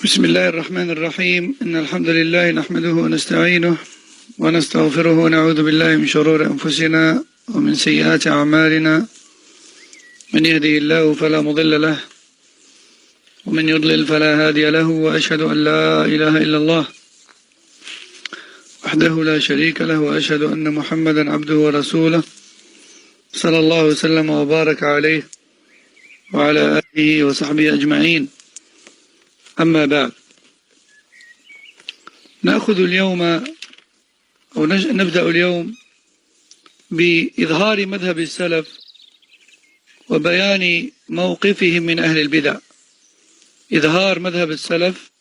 بسم الله الرحمن الرحيم. إن الحمد لله نحمده ونستعينه ونستغفره ونعوذ بالله من شرور أنفسنا ومن سيئات أعمالنا. من يهده الله فلا مضل له ومن يضلل فلا هادي له، وأشهد أن لا إله إلا الله وحده لا شريك له، وأشهد أن محمدا عبده ورسوله صلى الله وسلم وبارك عليه وعلى آله وصحبه أجمعين. أما بعد، نأخذ اليوم أو نبدأ اليوم بإظهار مذهب السلف وبيان موقفهم من أهل البدع. إظهار مذهب السلف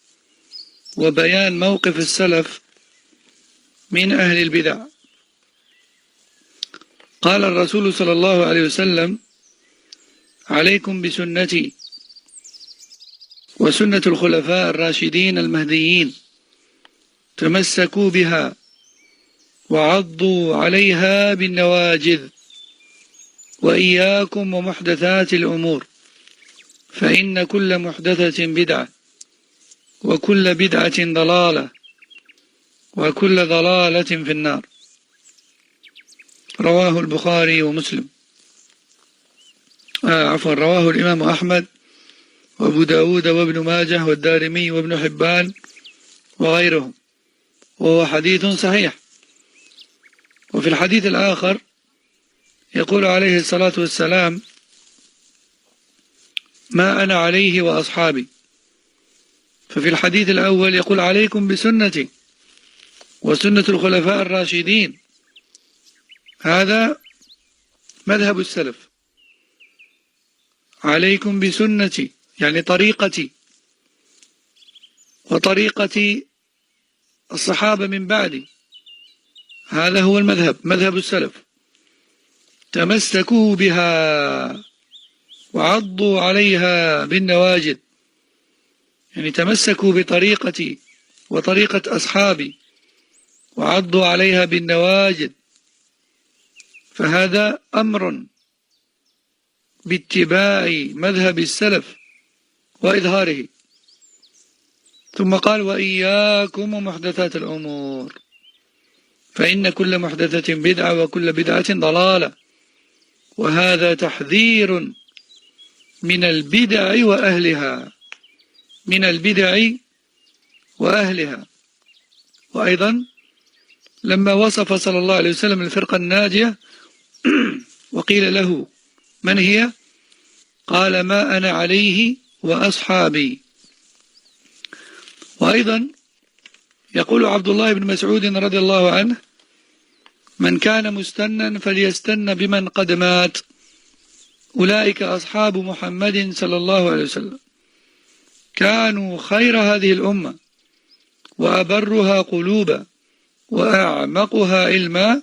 وبيان موقف السلف من أهل البدع. قال الرسول صلى الله عليه وسلم: عليكم بسنتي وسنة الخلفاء الراشدين المهديين، تمسكوا بها وعضوا عليها بالنواجذ، وإياكم ومحدثات الأمور، فإن كل محدثة بدعة وكل بدعة ضلالة وكل ضلالة في النار. رواه البخاري ومسلم. رواه الإمام أحمد وأبو داود وابن ماجه والدارمي وابن حبان وغيرهم، وهو حديث صحيح. وفي الحديث الآخر يقول عليه الصلاة والسلام: ما أنا عليه وأصحابي. ففي الحديث الأول يقول: عليكم بسنتي وسنة الخلفاء الراشدين. هذا مذهب السلف. عليكم بسنتي يعني طريقتي وطريقة الصحابة من بعدي، هذا هو المذهب، مذهب السلف. تمسكوا بها وعضوا عليها بالنواجذ، يعني تمسكوا بطريقتي وطريقة أصحابي وعضوا عليها بالنواجذ. فهذا أمر باتباع مذهب السلف وإظهاره. ثم قال: وإياكم ومحدثات الأمور، فإن كل محدثة بدعة وكل بدعة ضلالة. وهذا تحذير من البدع وأهلها، من البدع وأهلها. وأيضا لما وصف صلى الله عليه وسلم الفرقة الناجية وقيل له: من هي؟ قال: ما أنا عليه وأصحابي. وأيضا يقول عبد الله بن مسعود رضي الله عنه: من كان مستنا فليستن بمن قد مات، أولئك أصحاب محمد صلى الله عليه وسلم، كانوا خير هذه الأمة وأبرها قلوبا وأعمقها علما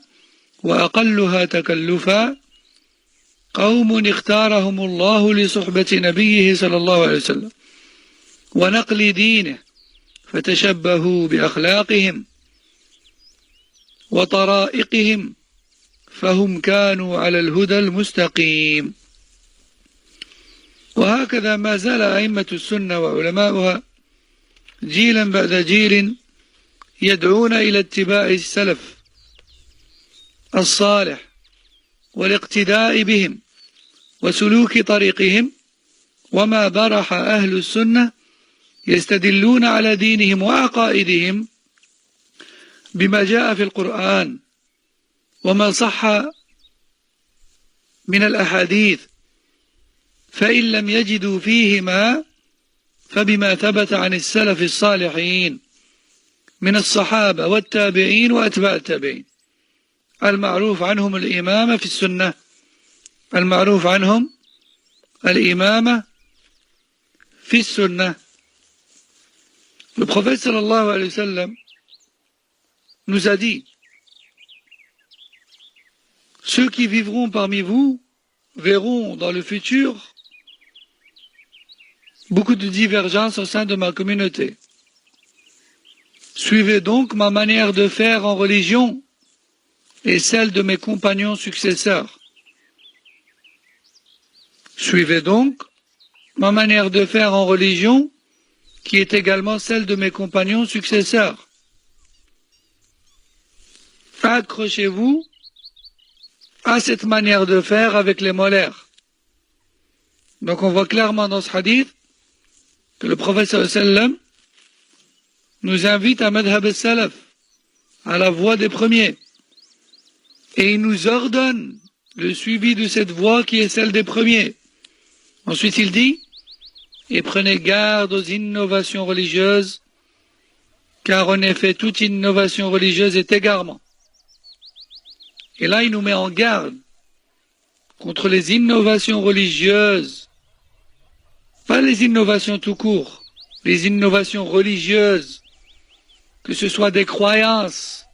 وأقلها تكلفا، قوم اختارهم الله لصحبة نبيه صلى الله عليه وسلم ونقل دينه، فتشبهوا بأخلاقهم وطرائقهم، فهم كانوا على الهدى المستقيم. وهكذا ما زال أئمة السنة وعلماؤها جيلا بعد جيل يدعون إلى اتباع السلف الصالح والاقتداء بهم وسلوك طريقهم. وما برح أهل السنة يستدلون على دينهم وعقائدهم بما جاء في القرآن وما صح من الأحاديث، فإن لم يجدوا فيهما فبما ثبت عن السلف الصالحين من الصحابة والتابعين وأتباع التابعين، المعروف عنهم الإمامة في السنة، المعروف عنهم الإمامة في السنة. Le prophète sallallahu alayhi wa sallam nous a dit: ceux qui vivront parmi vous verront dans le futur beaucoup de divergences au sein de ma communauté. Suivez donc ma manière de faire en religion et celle de mes compagnons successeurs. Suivez donc ma manière de faire en religion qui est également celle de mes compagnons successeurs. Accrochez-vous à cette manière de faire avec les molaires. Donc on voit clairement dans ce hadith que le prophète sallam nous invite à madhab al-salaf, à la voie des premiers. Et il nous ordonne le suivi de cette voie qui est celle des premiers. Ensuite il dit, et prenez garde aux innovations religieuses, car en effet toute innovation religieuse est égarement. Et là il nous met en garde contre les innovations religieuses, pas les innovations tout court, les innovations religieuses, que ce soit des croyances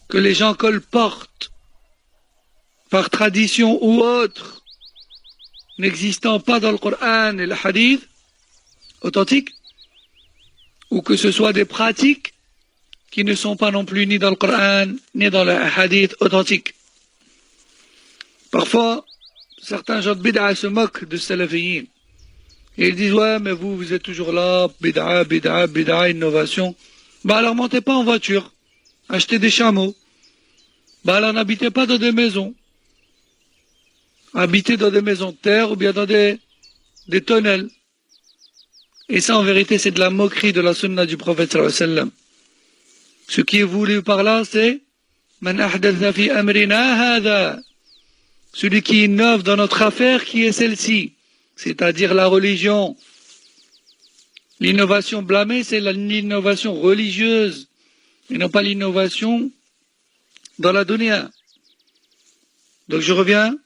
que les gens colportent par tradition ou autre, n'existant pas dans le Coran et le Hadith authentique, ou que ce soit des pratiques qui ne sont pas non plus ni dans le Coran ni dans le Hadith authentique. Parfois, certains gens de bid'a se moquent de salafiyin. Et ils disent, ouais, mais vous êtes toujours là, bid'a, innovation. Bah alors montez pas en voiture, achetez des chameaux. Bah alors n'habitez pas dans des maisons. Habitez dans des maisons de terre ou bien dans des tonnelles. Et ça, en vérité, c'est de la moquerie de la sunna du prophète sallallahu alayhi wa sallam. Ce qui est voulu par là, c'est Man ahdatha fi amrina hadha. Celui qui innove dans notre affaire qui est celle-ci, c'est-à-dire la religion. L'innovation blâmée, c'est l'innovation religieuse, et non pas l'innovation dans la dunya. Donc je reviens,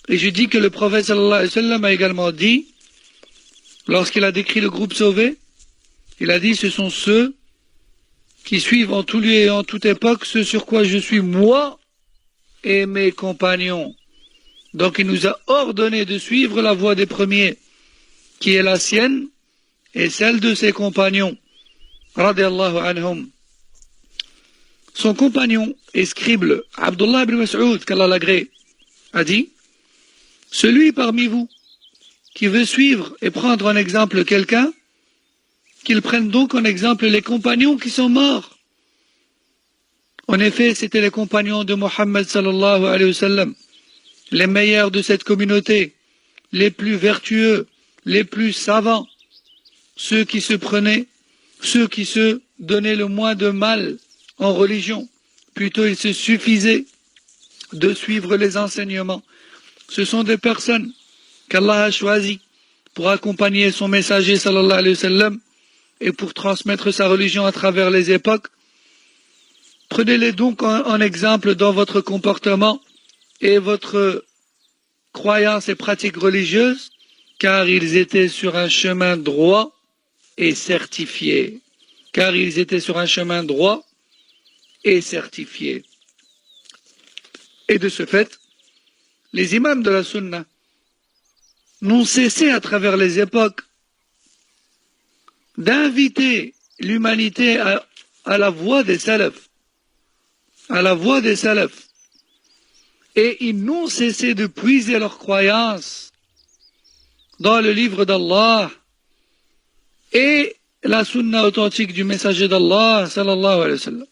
et je dis que le prophète sallallahu alayhi wa sallam a également dit, lorsqu'il a décrit le groupe sauvé, il a dit, ce sont ceux qui suivent en tout lieu et en toute époque ce sur quoi je suis moi et mes compagnons. Donc il nous a ordonné de suivre la voie des premiers, qui est la sienne et celle de ses compagnons. Radiallahu anhum. Son compagnon et scribe, Abdullah ibn Mas'ud, qu'Allah l'agrée, a dit, celui parmi vous qui veut suivre et prendre en exemple quelqu'un, qu'il prenne donc en exemple les compagnons qui sont morts. En effet, c'étaient les compagnons de Mohammed sallallahu alayhi wa sallam, les meilleurs de cette communauté, les plus vertueux, les plus savants, ceux qui se donnaient le moins de mal en religion. Plutôt, il se suffisait de suivre les enseignements. Ce sont des personnes qu'Allah a choisies pour accompagner son messager sallallahu alayhi wa sallam et pour transmettre sa religion à travers les époques. Prenez-les donc en exemple dans votre comportement et votre croyance et pratique religieuse, car ils étaient sur un chemin droit et certifié. Car ils étaient sur un chemin droit et certifié. Et de ce fait, les imams de la sunna n'ont cessé à travers les époques d'inviter l'humanité à la voie des salafs, à la voie des salafs. Et ils n'ont cessé de puiser leurs croyances dans le livre d'Allah et la sunna authentique du messager d'Allah, sallallahu alayhi wa sallam.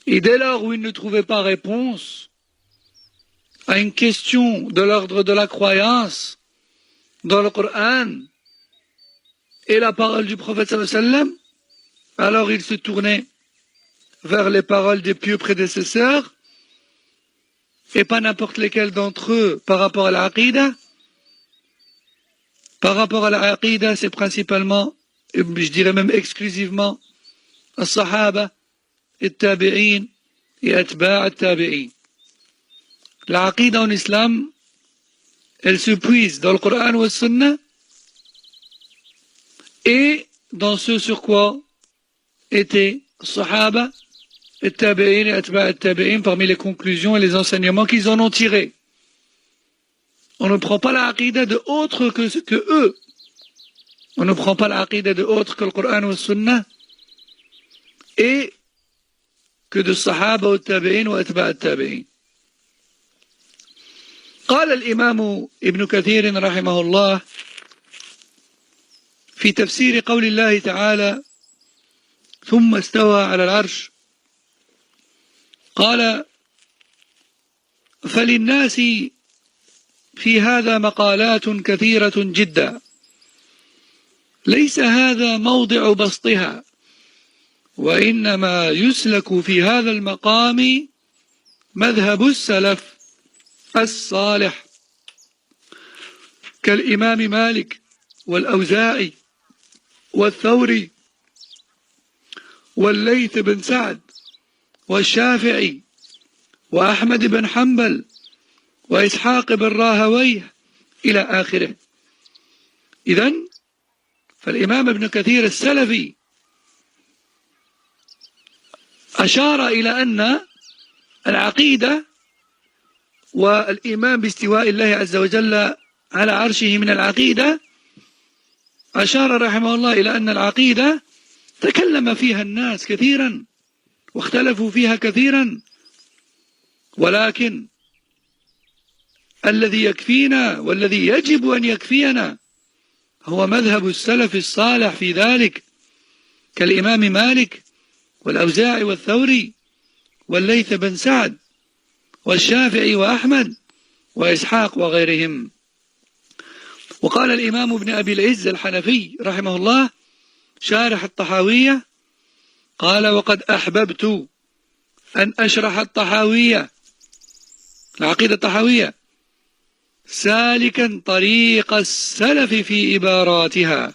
Et dès lors où ils ne trouvaient pas réponse à une question de l'ordre de la croyance dans le Coran et la parole du prophète sallallahu alayhi wa sallam, alors ils se tournaient vers les paroles des pieux prédécesseurs, et pas n'importe lesquels d'entre eux par rapport à l'aqida. Par rapport à l'aqida, c'est principalement, je dirais même exclusivement, as-sahaba, at-tabi'in et atba' at-tabi'in. L'aqida en islam, elle se puise dans le Coran ou la Sunna et dans ce sur quoi étaient sahaba, at-tabi'in et atba' at-tabi'in parmi les conclusions et les enseignements qu'ils en ont tirés. On ne prend pas l'aqida de autre que eux. On ne prend pas l'aqida de autre que le Coran ou la Sunna et que de sahaba ou tabi'in ou atba' at-tabi'in. قال الإمام ابن كثير رحمه الله في تفسير قول الله تعالى ثم استوى على العرش قال فللناس في هذا مقالات كثيرة جدا ليس هذا موضع بسطها وإنما يسلك في هذا المقام مذهب السلف الصالح كالإمام مالك والأوزاعي والثوري والليث بن سعد والشافعي وأحمد بن حنبل وإسحاق بن راهويه إلى آخره. إذن فالإمام ابن كثير السلفي أشار إلى أن العقيدة والإيمان باستواء الله عز وجل على عرشه من العقيدة، أشار رحمه الله إلى أن العقيدة تكلم فيها الناس كثيرا واختلفوا فيها كثيرا، ولكن الذي يكفينا والذي يجب أن يكفينا هو مذهب السلف الصالح في ذلك كالإمام مالك والأوزاعي والثوري والليث بن سعد والشافعي وأحمد وإسحاق وغيرهم. وقال الإمام ابن أبي العز الحنفي رحمه الله شارح الطحاوية قال وقد أحببت أن أشرح الطحاوية العقيدة الطحاوية سالكا طريق السلف في إباراتها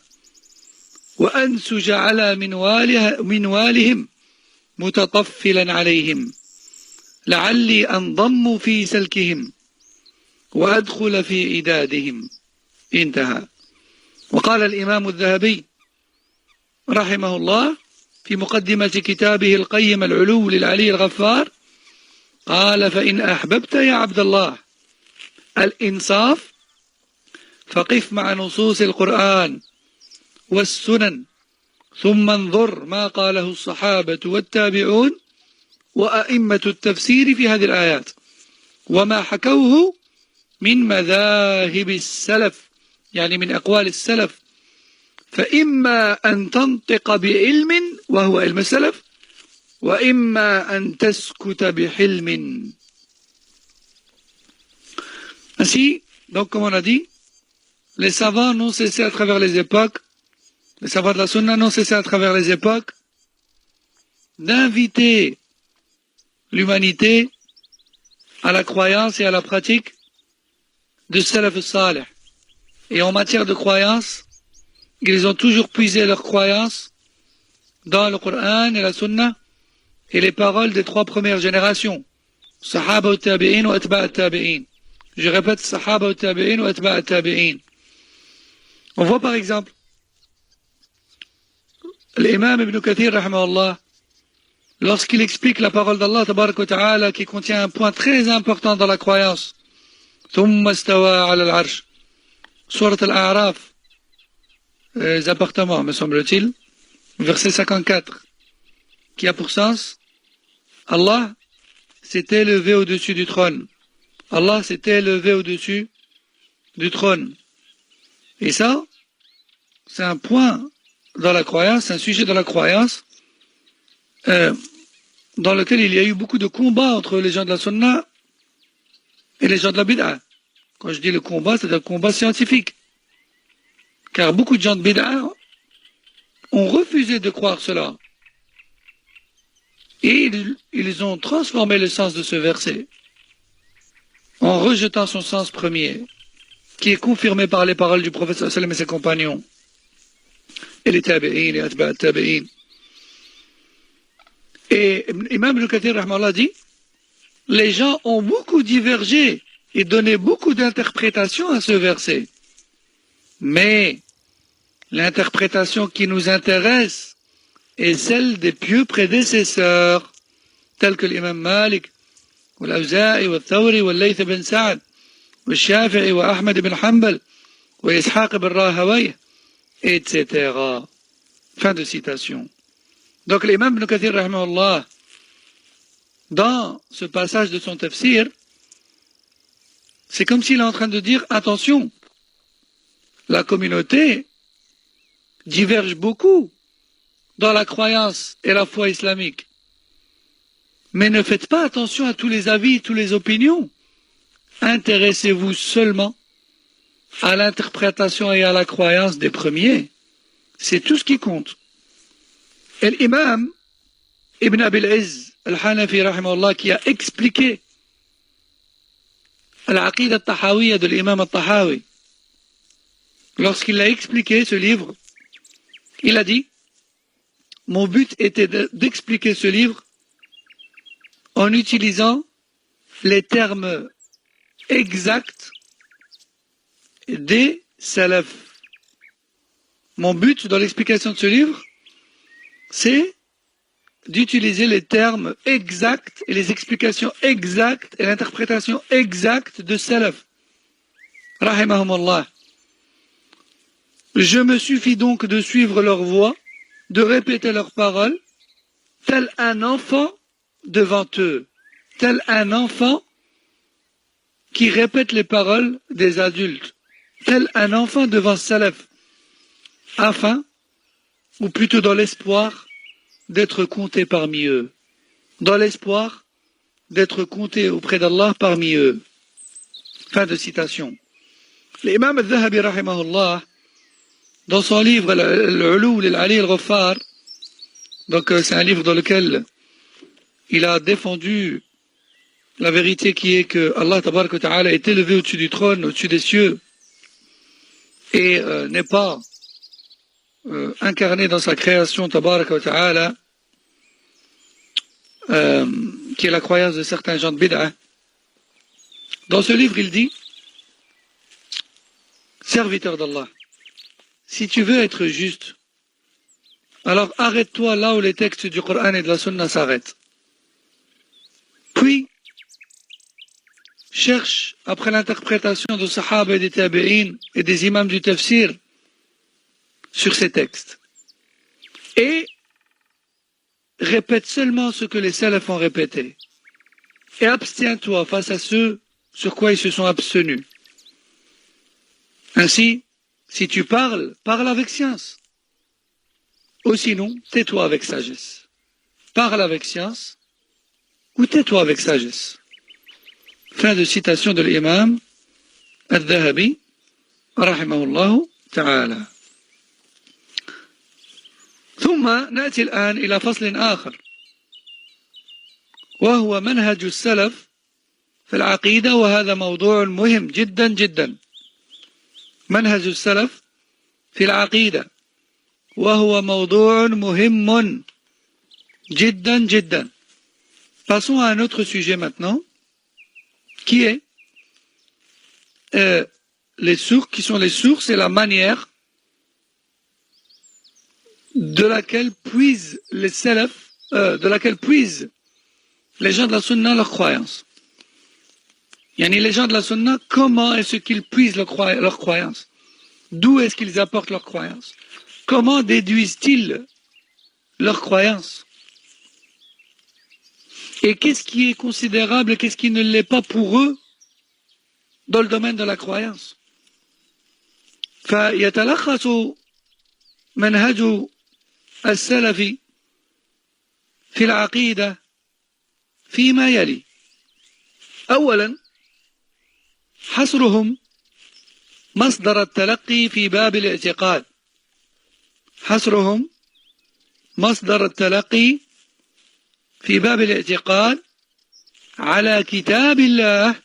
وأنسج على منوالهم متطفلا عليهم لعلي أنضم في سلكهم وأدخل في إدادهم. انتهى. وقال الإمام الذهبي رحمه الله في مقدمة كتابه القيم العلو للعلي الغفار قال فإن أحببت يا عبد الله الإنصاف فقف مع نصوص القرآن والسنن ثم انظر ما قاله الصحابة والتابعون وأئمة التفسير في هذه الآيات وما حكوه من مذاهب السلف، يعني من أقوال السلف، فإما أن تنطق بعلم وهو علم السلف وإما أن تسكت بحلم. Ainsi, donc comme on a dit, les savants n'ont cessé à travers les époques, les savants de la Sunna n'ont cessé à travers les époques d'inviter l'humanité à la croyance et à la pratique du Salaf al-Salih. Et en matière de croyance, ils ont toujours puisé leur croyance dans le Coran et la Sunna et les paroles des trois premières générations, Sahaba al-Tabi'in ou Atba' al-Tabi'in. Je répète, Sahaba al-Tabi'in ou Atba' al-Tabi'in. On voit par exemple l'imam Ibn Kathir, rahimahullah, lorsqu'il explique la parole d'Allah tabarak wa ta'ala qui contient un point très important dans la croyance, Thumma stawa ala al-arsh, Surat al-A'raf, les appartements me semble-t-il, verset 54, qui a pour sens Allah s'est élevé au-dessus du trône. Allah s'est élevé au-dessus du trône. Et ça, c'est un point dans la croyance, un sujet dans la croyance dans lequel il y a eu beaucoup de combats entre les gens de la Sunna et les gens de la Bid'a. Quand je dis le combat, c'est un combat scientifique. Car beaucoup de gens de Bid'a ont refusé de croire cela. Et ils ont transformé le sens de ce verset en rejetant son sens premier, qui est confirmé par les paroles du prophète sallallahu alayhi wa sallam et ses compagnons, et les tabi'in, les atba' tabi'in. Et Imam Ibn Kathir rahmallah dit, les gens ont beaucoup divergé et donné beaucoup d'interprétations à ce verset. Mais l'interprétation qui nous intéresse est celle des pieux prédécesseurs, tels que l'imam Malik, والأوزاعي والثوري والليث بن سعد والشافعي وأحمد بن حنبل وإسحاق بن راهويه, etc. Fin de citation. Donc l'imam Ibn Kathir rahimahullah, dans ce passage de son tafsir, c'est comme s'il est en train de dire attention, la communauté divergent beaucoup dans la croyance et la foi islamique. Mais ne faites pas attention à tous les avis, toutes les opinions. Intéressez-vous seulement à l'interprétation et à la croyance des premiers. C'est tout ce qui compte. Et l'imam Ibn Abil Izz al-Hanafi rahimahullah qui a expliqué l'Aqida al-Tahawiyya de l'imam al-Tahawi, lorsqu'il a expliqué ce livre, il a dit: mon but était d'expliquer ce livre en utilisant les termes exacts des salafs. Mon but dans l'explication de ce livre, c'est d'utiliser les termes exacts et les explications exactes et l'interprétation exacte de salaf. Rahimahumullah. Je me suffis donc de suivre leur voix, de répéter leurs paroles, tel un enfant devant eux, tel un enfant qui répète les paroles des adultes, tel un enfant devant salaf, afin, ou plutôt dans l'espoir, d'être compté parmi eux, dans l'espoir d'être compté auprès d'Allah parmi eux. Fin de citation. L'imam al-Dhahabi rahimahullah, dans son livre Al-Ulu lil-Ali al-Ghaffar, donc c'est un livre dans lequel il a défendu la vérité qui est que Allah tabaraka wa ta'ala est élevé au-dessus du trône, au-dessus des cieux, et n'est pas incarné dans sa création tabaraka wa ta'ala, qui est la croyance de certains gens de bid'ah. Dans ce livre, il dit: serviteur d'Allah, si tu veux être juste, alors arrête-toi là où les textes du Coran et de la Sunna s'arrêtent. Puis, cherche après l'interprétation de Sahaba et des Tabi'in et des imams du tafsir sur ces textes. Et répète seulement ce que les salafs ont répété. Et abstiens-toi face à ceux sur quoi ils se sont abstenus. Ainsi, si tu parles, parle avec science. Ou sinon, tais-toi avec sagesse. Parle avec science, ou tais-toi avec sagesse. Fin de citation de l'imam al-Dhahabi, rahimahullah ta'ala. ثم نأتي الآن إلى فصل آخر وهو منهج السلف في العقيدة، وهذا موضوع مهم جدا جدا. منهج السلف في العقيدة وهو موضوع مهم جدا جدا. Passons à un autre sujet maintenant, qui est les sources, qui sont les sources et la manière de laquelle puisent les salafs, de laquelle puisent les gens de la sunna leur croyance. Yani les gens de la sunna, comment est-ce qu'ils puisent leur croyance? D'où est-ce qu'ils apportent leur croyance? Comment déduisent-ils leur croyance? Et qu'est-ce qui est considérable et qu'est-ce qui ne l'est pas pour eux dans le domaine de la croyance? فيتلخص منهج السلف في العقيدة فيما يلي: أولا، حصرهم مصدر التلقي في باب الاعتقاد. حصرهم مصدر التلقي في باب الاعتقاد على كتاب الله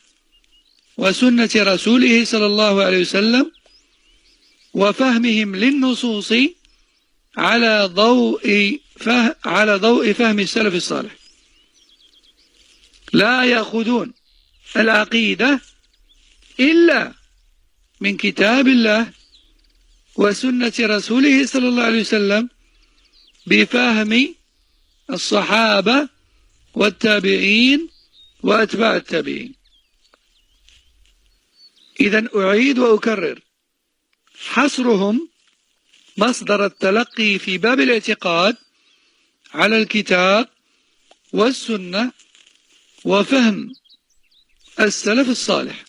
وسنة رسوله صلى الله عليه وسلم، وفهمهم للنصوص على ضوء فهم السلف الصالح. لا يأخذون العقيدة إلا من كتاب الله وسنة رسوله صلى الله عليه وسلم بفهم الصحابة والتابعين وأتباع التابعين. إذن أعيد وأكرر: حصرهم مصدر التلقي في باب الاعتقاد على الكتاب والسنة وفهم السلف الصالح.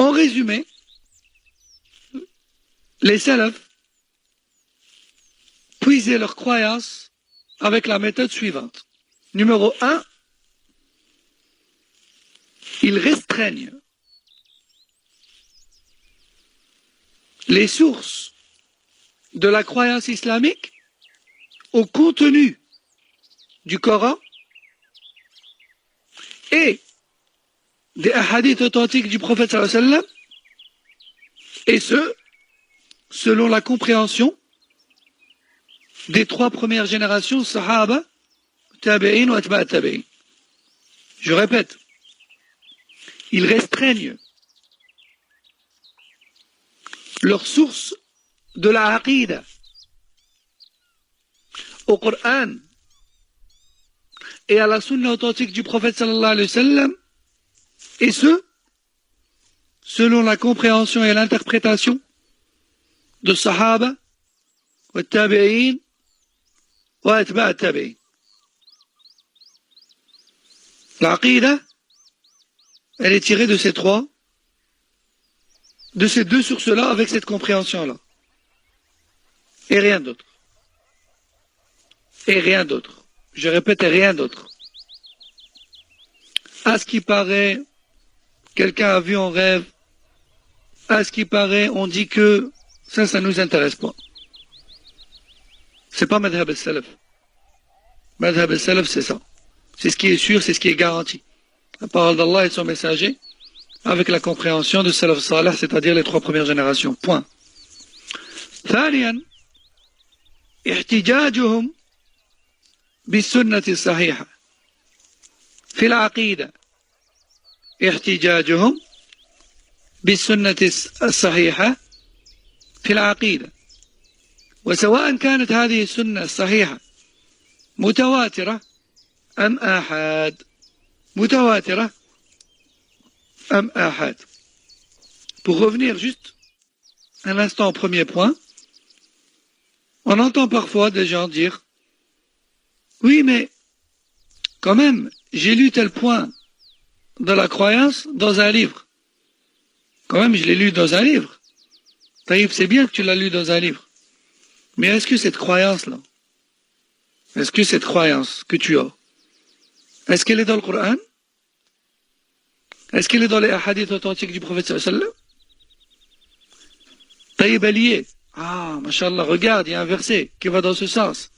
En résumé, les salafs puisaient leur croyance avec la méthode suivante. Numéro 1, ils restreignent les sources de la croyance islamique au contenu du Coran et des hadiths authentiques du prophète sallallahu alayhi wa sallam, et ce, selon la compréhension des 3 premières générations, Sahaba, Tabi'in ou Atba' Tabi'in. Je répète, ils restreignent leur source de la aqida au Coran et à la sunna authentique du prophète sallallahu alayhi wa sallam, et ce, selon la compréhension et l'interprétation de Sahaba, wa Tabi'in, wa Atba' Tabi'in. L'aqida, elle est tirée de ces 2 sources-là avec cette compréhension-là. Et rien d'autre. Et rien d'autre. Je répète, et rien d'autre. À ce qui paraît, quelqu'un a vu en rêve. À ce qui paraît, on dit que ça nous intéresse pas. C'est pas madhab al-salaf. Madhab al-salaf, c'est ça. C'est ce qui est sûr, c'est ce qui est garanti. La parole d'Allah et de son messager, avec la compréhension de salaf salih, c'est-à-dire les 3 premières générations. Point. ثانيا احتجاجهم بالسنة الصحيحة في العقيدة. احتجاجهم بالسنة الصحيحة في العقيدة، وسواء كانت هذه السنة الصحيحة متواترة أم آحاد. متواترة أم آحاد. Pour revenir juste un instant au premier point, on entend parfois des gens dire « Oui, mais quand même, j'ai lu tel point de la croyance dans un livre. Quand même, je l'ai lu dans un livre. Taïb, c'est bien que tu l'as lu dans un livre. Mais est-ce que cette croyance-là, est-ce que cette croyance que tu as, est-ce qu'elle est dans le Coran? Est-ce qu'elle est dans les hadiths authentiques du prophète sallallahu alayhi wa sallam? Taïb, elle y est. Ah, mashallah, regarde, il y a un verset qui va dans ce sens.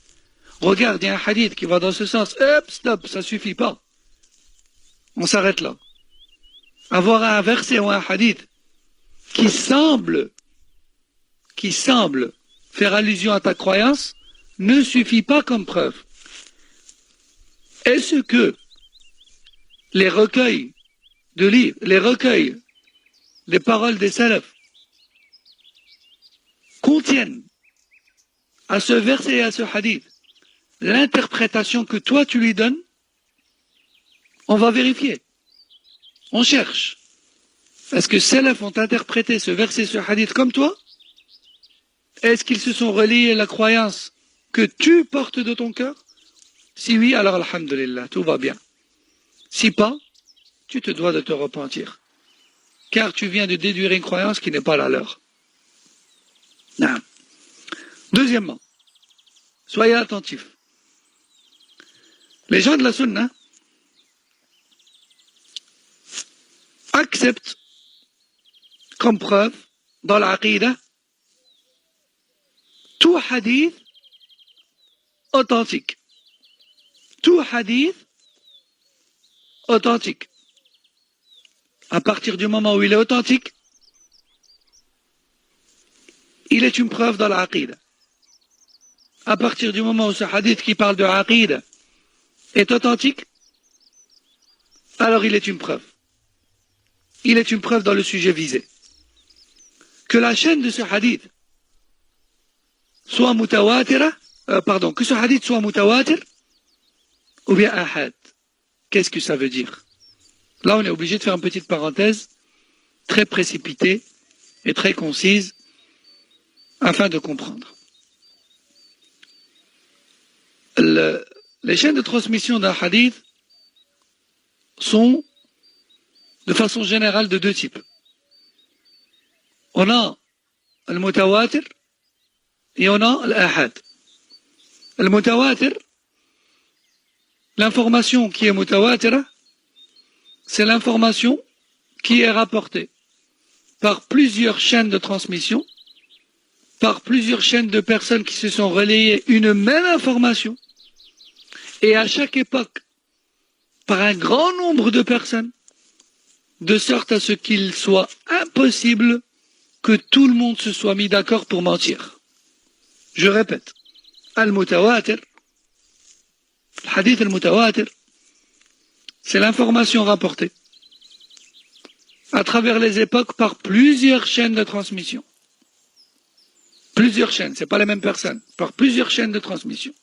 Regarde, il y a un hadith qui va dans ce sens. Hop, stop, ça suffit pas. On s'arrête là. Avoir un verset ou un hadith qui semble faire allusion à ta croyance ne suffit pas comme preuve. Est-ce que les recueils de livres, les paroles des salafs contiennent à ce verset et à ce hadith l'interprétation que toi tu lui donnes? On va vérifier. On cherche. Est-ce que salaf ont interprété ce verset, ce hadith comme toi? Est-ce qu'ils se sont reliés à la croyance que tu portes de ton cœur? Si oui, alors alhamdulillah, tout va bien. Si pas, tu te dois de te repentir. Car tu viens de déduire une croyance qui n'est pas la leur. Non. Deuxièmement, soyez attentifs. Les gens de la sunna acceptent comme preuve dans l'aqida tout hadith authentique. Tout hadith authentique. À partir du moment où il est authentique, il est une preuve dans l'aqida. À partir du moment où ce hadith qui parle de l'aqida est authentique, alors il est une preuve. Il est une preuve dans le sujet visé. Que la chaîne de ce hadith soit mutawatira, que ce hadith soit mutawatir ou bien ahad. Qu'est-ce que ça veut dire? Là, on est obligé de faire une petite parenthèse très précipitée et très concise afin de comprendre. Les chaînes de transmission d'un hadith sont de façon générale de 2 types. On a le mutawatir et on a l'ahad. Le mutawatir, l'information qui est mutawatira, c'est l'information qui est rapportée par plusieurs chaînes de transmission, par plusieurs chaînes de personnes qui se sont relayées une même information, et à chaque époque, par un grand nombre de personnes, de sorte à ce qu'il soit impossible que tout le monde se soit mis d'accord pour mentir. Je répète, al-mutawatir, le hadith al-mutawatir, c'est l'information rapportée à travers les époques par plusieurs chaînes de transmission. Plusieurs chaînes, c'est pas les mêmes personnes, par plusieurs chaînes de transmission.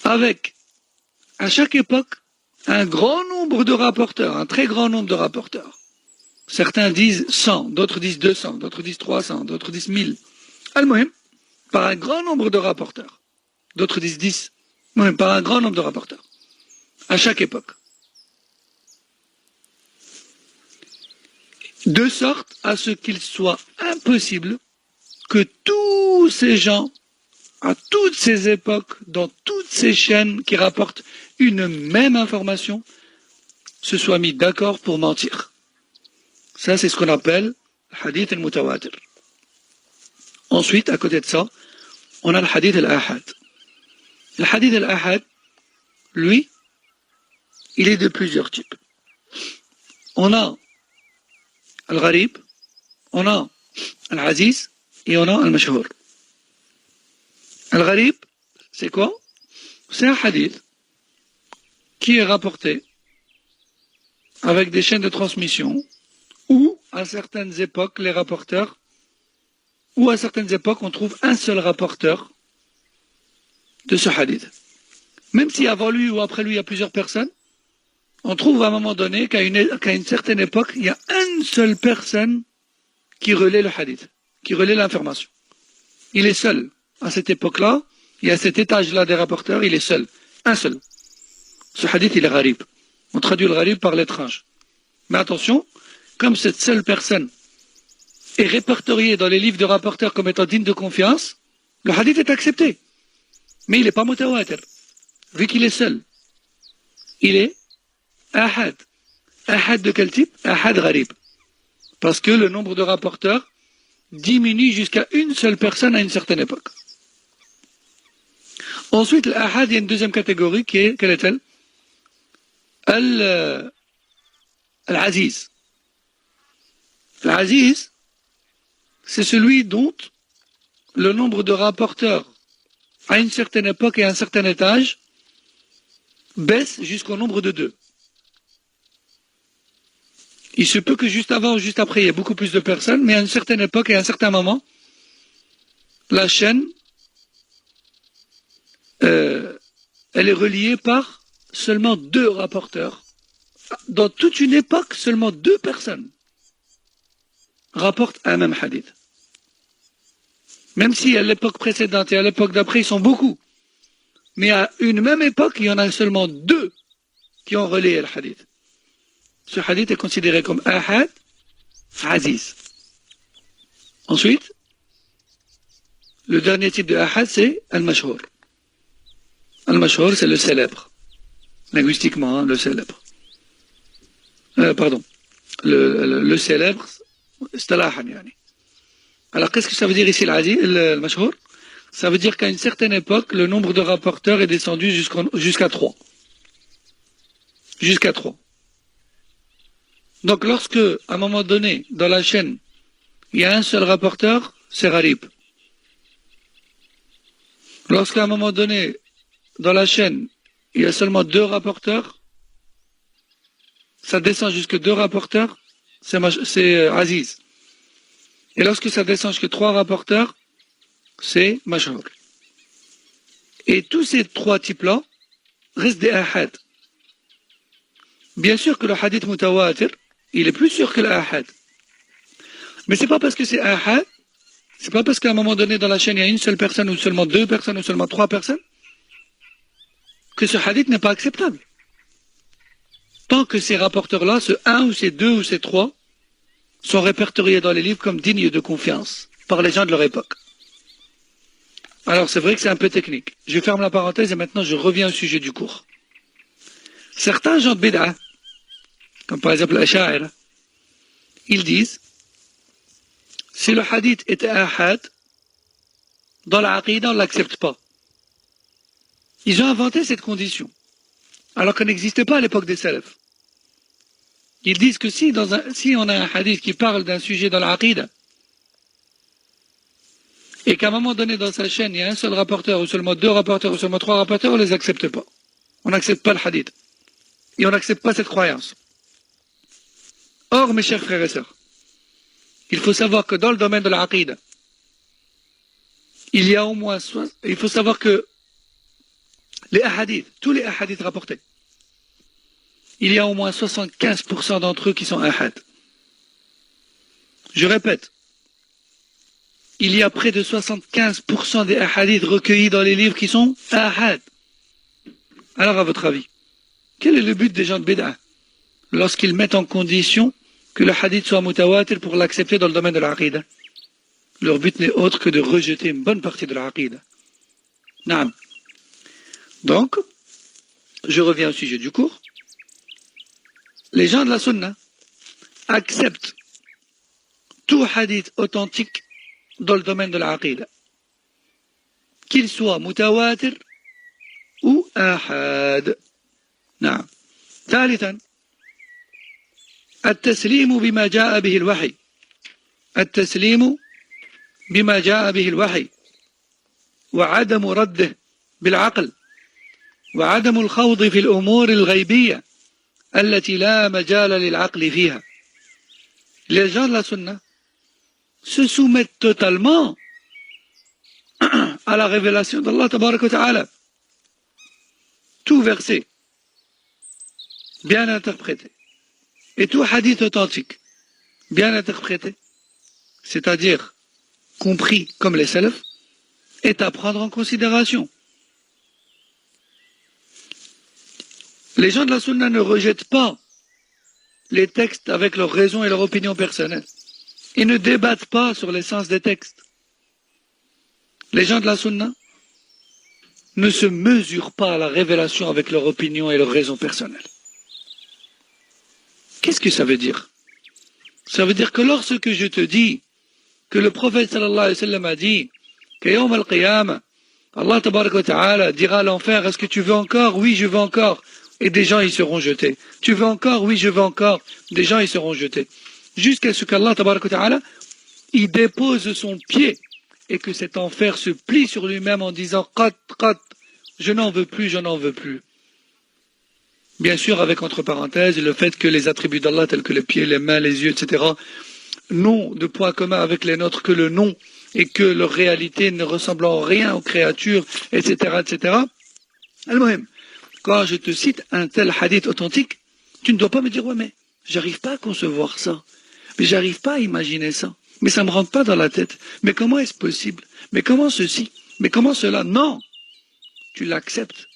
Avec, à chaque époque, un grand nombre de rapporteurs, un très grand nombre de rapporteurs. Certains disent 100, d'autres disent 200, d'autres disent 300, d'autres disent 1000. Al-Muhim, par un grand nombre de rapporteurs. D'autres disent 10. Al-Muhim, par un grand nombre de rapporteurs. À chaque époque. De sorte à ce qu'il soit impossible que tous ces gens, à toutes ces époques, dans toutes ces chaînes qui rapportent une même information, se soient mis d'accord pour mentir. Ça, c'est ce qu'on appelle le hadith al-mutawatir. Ensuite, à côté de ça, on a le hadith al-ahad. Le hadith al-ahad, lui, il est de plusieurs types. On a al-gharib, on a al-aziz et on a al-mashhur. Al-gharib, c'est quoi? C'est un hadith qui est rapporté avec des chaînes de transmission où, à certaines époques, les rapporteurs, ou à certaines époques, on trouve un seul rapporteur de ce hadith. Même si avant lui ou après lui, il y a plusieurs personnes, on trouve à un moment donné qu'à une certaine époque, il y a une seule personne qui relaie le hadith, qui relaie l'information. Il est seul. À cette époque-là, et à cet étage-là des rapporteurs, il est seul. Un seul. Ce hadith, il est gharib. On traduit le gharib par l'étrange. Mais attention, comme cette seule personne est répertoriée dans les livres de rapporteurs comme étant digne de confiance, le hadith est accepté. Mais il n'est pas mutawatir, vu qu'il est seul. Il est ahad. Ahad de quel type? Ahad gharib. Parce que le nombre de rapporteurs diminue jusqu'à une seule personne à une certaine époque. Ensuite, l'ahad, il y a une deuxième catégorie qui est, quelle est-elle? Al-aziz. L'Aziz, c'est celui dont le nombre de rapporteurs à une certaine époque et à un certain étage baisse jusqu'au nombre de 2. Il se peut que juste avant ou juste après, il y ait beaucoup plus de personnes, mais à une certaine époque et à un certain moment, la chaîne, elle est reliée par seulement 2 rapporteurs. Dans toute une époque, seulement 2 personnes rapportent un même hadith. Même si à l'époque précédente et à l'époque d'après, ils sont beaucoup. Mais à une même époque, il y en a seulement 2 qui ont relayé le hadith. Ce hadith est considéré comme ahad, aziz. Ensuite, le dernier type de ahad, c'est al-mashhur. Al-mashhur, c'est le célèbre. Linguistiquement, le célèbre. Le célèbre, istalahan yani. Alors, qu'est-ce que ça veut dire ici, le mashhur? Ça veut dire qu'à une certaine époque, le nombre de rapporteurs est descendu jusqu'à 3. Jusqu'à 3. Donc, lorsque, à un moment donné, dans la chaîne, il y a un seul rapporteur, c'est gharib. Lorsqu'à un moment donné, dans la chaîne, il y a seulement 2 rapporteurs, ça descend jusqu'à 2 rapporteurs, c'est aziz. Et lorsque ça descend jusqu'à 3 rapporteurs, c'est mashhur. Et tous ces 3 types-là restent des ahad. Bien sûr que le hadith mutawatir, il est plus sûr que l'ahad. Mais c'est pas parce que c'est ahad, c'est pas parce qu'à un moment donné dans la chaîne il y a une seule personne ou seulement 2 personnes ou seulement 3 personnes que ce hadith n'est pas acceptable. Tant que ces rapporteurs-là, ce 1 ou ces 2 ou ces 3, sont répertoriés dans les livres comme dignes de confiance par les gens de leur époque. Alors c'est vrai que c'est un peu technique. Je ferme la parenthèse et maintenant je reviens au sujet du cours. Certains gens de bid'a, comme par exemple l'Asha'ira, ils disent, si le hadith est ahad, dans la aqidah on ne l'accepte pas. Ils ont inventé cette condition, alors qu'elle n'existait pas à l'époque des salafs. Ils disent que si on a un hadith qui parle d'un sujet dans la aqidah, et qu'à un moment donné dans sa chaîne, il y a un seul rapporteur, ou seulement deux rapporteurs, ou seulement trois rapporteurs, on ne les accepte pas. On n'accepte pas le hadith. Et on n'accepte pas cette croyance. Or, mes chers frères et sœurs, il faut savoir que dans le domaine de la aqidah, il y a au moins, il faut savoir que les hadiths, tous les hadiths rapportés, il y a au moins 75% d'entre eux qui sont ahad. Je répète, il y a près de 75% des hadiths recueillis dans les livres qui sont ahad. Alors, à votre avis, quel est le but des gens de bid'a lorsqu'ils mettent en condition que le hadith soit mutawatir pour l'accepter dans le domaine de la aqidah? Leur but n'est autre que de rejeter une bonne partie de la aqidah. Naam. Donc, je reviens au sujet du cours. Les gens de la sunna acceptent tout hadith authentique dans le domaine de la aqidah, qu'il soit mutawatir ou ahad. نعم. ثالثا التسليم بما جاء به الوحي التسليم بما جاء به الوحي وعدم رده بالعقل وعدم الخوض في الأمور الغيبية التي لا مجال للعقل فيها. Les gens de la sunna se soumettent totalement à la révélation d'Allah tabarak wa ta'ala. Tout verset bien interprété et tout hadith authentique bien interprété, c'est-à-dire compris comme les salafs, est à prendre en considération. Les gens de la sunna ne rejettent pas les textes avec leur raison et leur opinion personnelle. Ils ne débattent pas sur l'essence des textes. Les gens de la sunna ne se mesurent pas à la révélation avec leur opinion et leur raison personnelle. Qu'est-ce que ça veut dire? Ça veut dire que lorsque je te dis que le prophète sallallahu alayhi wa sallam a dit que Yawm al-Qiyamah, Allah tabarak wa ta'ala dira à l'enfer, est-ce que tu veux encore? Oui, je veux encore. Et des gens y seront jetés. Tu veux encore? Oui, je veux encore. Des gens y seront jetés. Jusqu'à ce qu'Allah tabarak wa ta'ala y dépose son pied et que cet enfer se plie sur lui-même en disant qat, qat, je n'en veux plus, je n'en veux plus. Bien sûr, avec entre parenthèses, le fait que les attributs d'Allah tels que les pieds, les mains, les yeux, etc., n'ont de point commun avec les nôtres que le nom et que leur réalité ne ressemble en rien aux créatures, etc., etc. Al-Muhim, quand je te cite un tel hadith authentique, tu ne dois pas me dire, ouais, mais j'arrive pas à concevoir ça, mais j'arrive pas à imaginer ça, mais ça me rentre pas dans la tête, mais comment est-ce possible, mais comment ceci, mais comment cela? Non, tu l'acceptes.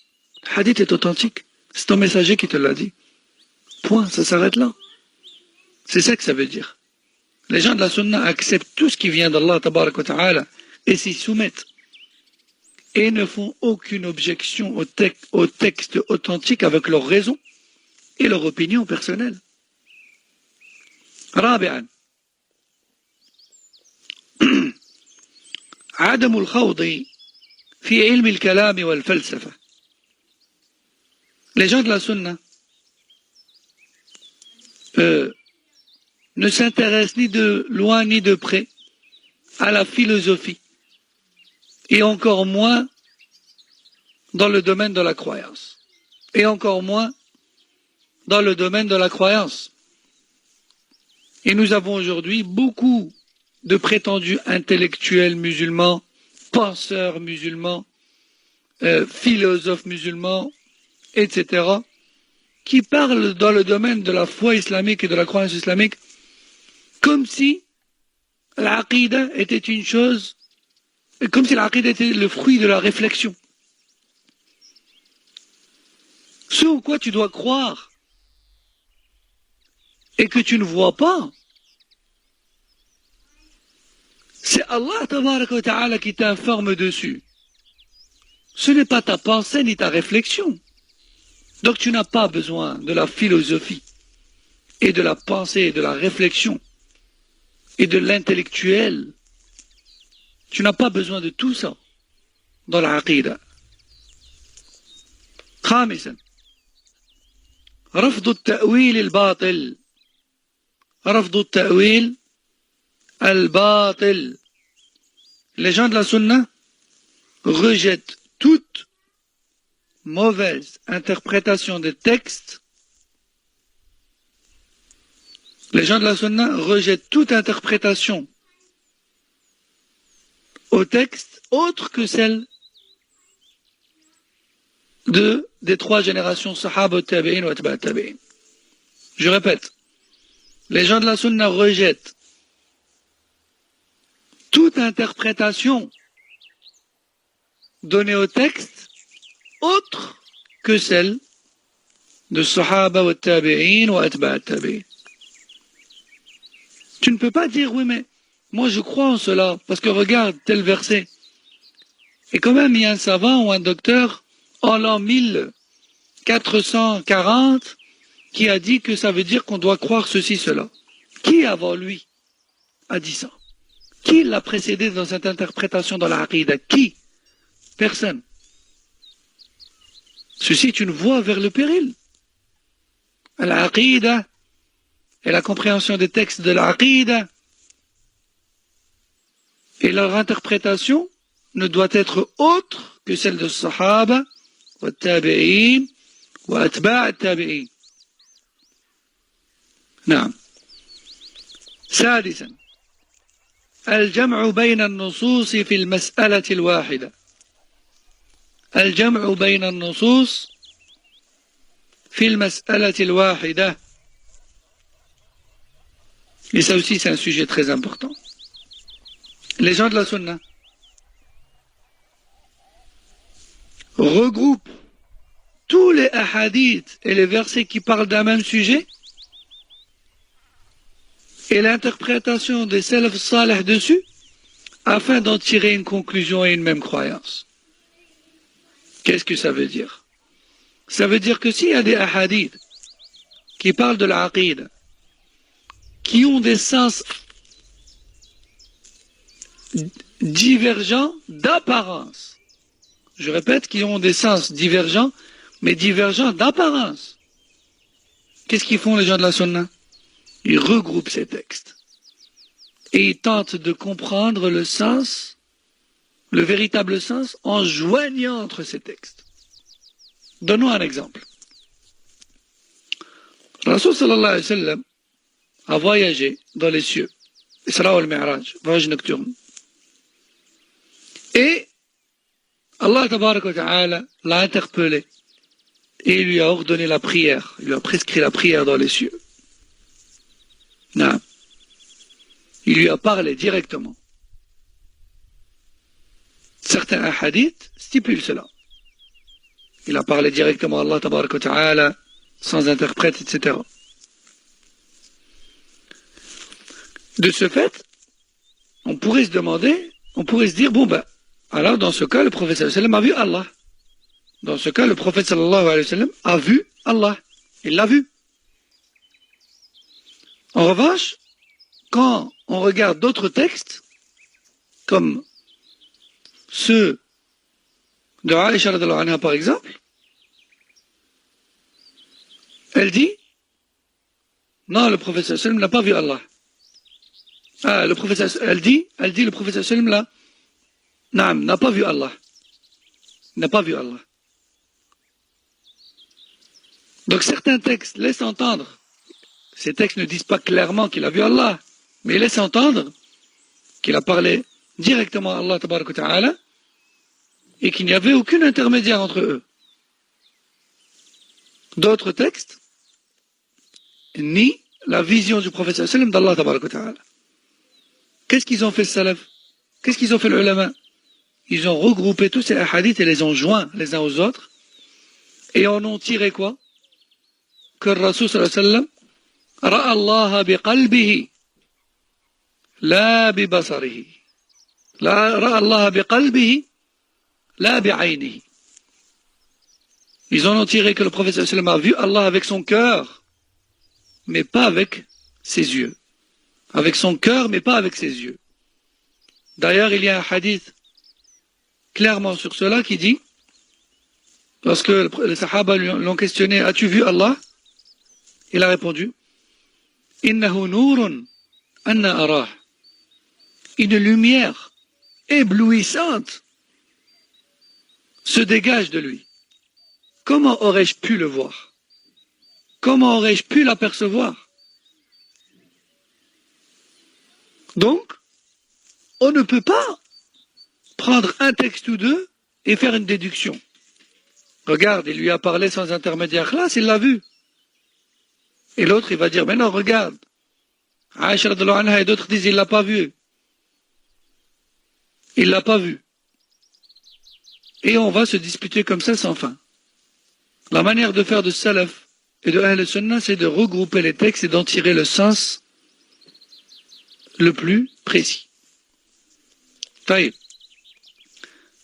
Le hadith est authentique. C'est ton messager qui te l'a dit. Point, ça s'arrête là. C'est ça que ça veut dire. Les gens de la sunna acceptent tout ce qui vient d'Allah tabarak wa ta'ala et s'y soumettent. Et ne font aucune objection au texte authentique avec leur raison et leur opinion personnelle. رابعا عدم الخوض في علم الكلام والفلسفة. Les gens de la sunna ne s'intéressent ni de loin ni de près à la philosophie et encore moins dans le domaine de la croyance. Et encore moins dans le domaine de la croyance. Et nous avons aujourd'hui beaucoup de prétendus intellectuels musulmans, penseurs musulmans, philosophes musulmans, etc., qui parlent dans le domaine de la foi islamique et de la croyance islamique comme si l'aqidah était une chose, comme si l'aqidah était le fruit de la réflexion. Ce en quoi tu dois croire et que tu ne vois pas, C'est Allah tabaraka wa ta'ala qui t'informe dessus. Ce n'est pas ta pensée ni ta réflexion. Donc tu n'as pas besoin de la philosophie et de la pensée et de la réflexion et de l'intellectuel. Tu n'as pas besoin de tout ça dans l'aqida. خامسا رفض التأويل الباطل رفض التأويل الباطل. Les gens de la sunna rejettent toute mauvaise interprétation des textes. Les gens de la sunna rejettent toute interprétation au texte autre que celle des trois générations sahaba, tabi'in ou atba' tabi'in. Je répète, les gens de la sunna rejettent toute interprétation donnée au texte autre que celle de sahaba ou tabi'in ou atba' tabi'in. Tu ne peux pas dire, oui, mais moi je crois en cela, parce que regarde tel verset. Et quand même, il y a un savant ou un docteur en l'an 1440 qui a dit que ça veut dire qu'on doit croire ceci, cela. Qui avant lui a dit ça? Qui l'a précédé dans cette interprétation dans la aqida? Qui? Personne. Ceci est une voie vers le péril. La aqida et la compréhension des textes de la aqida et leur interprétation ne doit être autre que celle de Sahaba, wa tabi'in, wa atba' tabi'in. نعم. سادسا الجمع بين النصوص في المسألة الواحدة. الجمع بين النصوص في المسألة الواحدة. Et ça aussi c'est un sujet très important. Les gens de la sunna regroupent tous les hadiths et les versets qui parlent d'un même sujet et l'interprétation des salaf salih dessus afin d'en tirer une conclusion et une même croyance. Qu'est-ce que ça veut dire? Ça veut dire que s'il y a des hadiths qui parlent de la aqida, qui ont des sens divergents d'apparence, je répète, qui ont des sens divergents, mais divergents d'apparence. Qu'est-ce qu'ils font les gens de la sunna? Ils regroupent ces textes et ils tentent de comprendre le sens, le véritable sens, en joignant entre ces textes. Donnons un exemple. Rasul sallallahu alayhi wa sallam a voyagé dans les cieux, Isra al-Mi'raj, voyage nocturne. Et Allah tabaraka wa ta'ala l'a interpellé et il lui a ordonné la prière, il lui a prescrit la prière dans les cieux. Non. Il lui a parlé directement. Certains hadiths stipulent cela. Il a parlé directement à Allah tabaraka wa ta'ala, sans interprète, etc. De ce fait, on pourrait se demander, on pourrait se dire, bon ben, alors dans ce cas, le prophète sallallahu alayhi wa sallam a vu Allah. Dans ce cas, le prophète sallallahu alayhi wa sallam a vu Allah. Il l'a vu. En revanche, quand on regarde d'autres textes, comme ceux de Aïcha radhiyallahu anha par exemple, elle dit, non, le prophète sallallahu alayhi wa sallam n'a pas vu Allah. Ah, le prophète, elle dit, le prophète sallallahu alayhi wa sallam n'a pas vu Allah. N'a pas vu Allah. Donc certains textes laissent entendre, ces textes ne disent pas clairement qu'il a vu Allah, mais ils laissent entendre qu'il a parlé directement à Allah tabaraka wa ta'ala et qu'il n'y avait aucun intermédiaire entre eux. D'autres textes nient la vision du prophète sallallahu alayhi wa sallam d'Allah tabaraka wa ta'ala. Qu'est-ce qu'ils ont fait le salaf? Qu'est-ce qu'ils ont fait le ulama? Ils ont regroupé tous ces hadiths et les ont joints les uns aux autres et en ont tiré quoi? Que le Rasul sallallahu alayhi wa sallam ra'a Allah bi qalbihi la bi basarihi. لا رأى الله بقلبه لا بعينه. Ils en ont tiré que le prophète sallallahu alayhi wa sallam a vu Allah avec son cœur, mais pas avec ses yeux. Avec son cœur, mais pas avec ses yeux. D'ailleurs, il y a un hadith clairement sur cela qui dit, lorsque les Sahaba l'ont questionné, as-tu vu Allah? Il a répondu, Innahu nurun anna arah. Une lumière éblouissante se dégage de lui. Comment aurais-je pu le voir? Comment aurais-je pu l'apercevoir? Donc, on ne peut pas prendre un texte ou deux et faire une déduction. Regarde, il lui a parlé sans intermédiaire là, il l'a vu. Et l'autre, il va dire, mais non, regarde. Aïcha radhiyallahu anha et d'autres disent, il l'a pas vu. Il l'a pas vu. Et on va se disputer comme ça sans fin. La manière de faire de Salaf et de Ahl Sunnah, c'est de regrouper les textes et d'en tirer le sens le plus précis. طيب.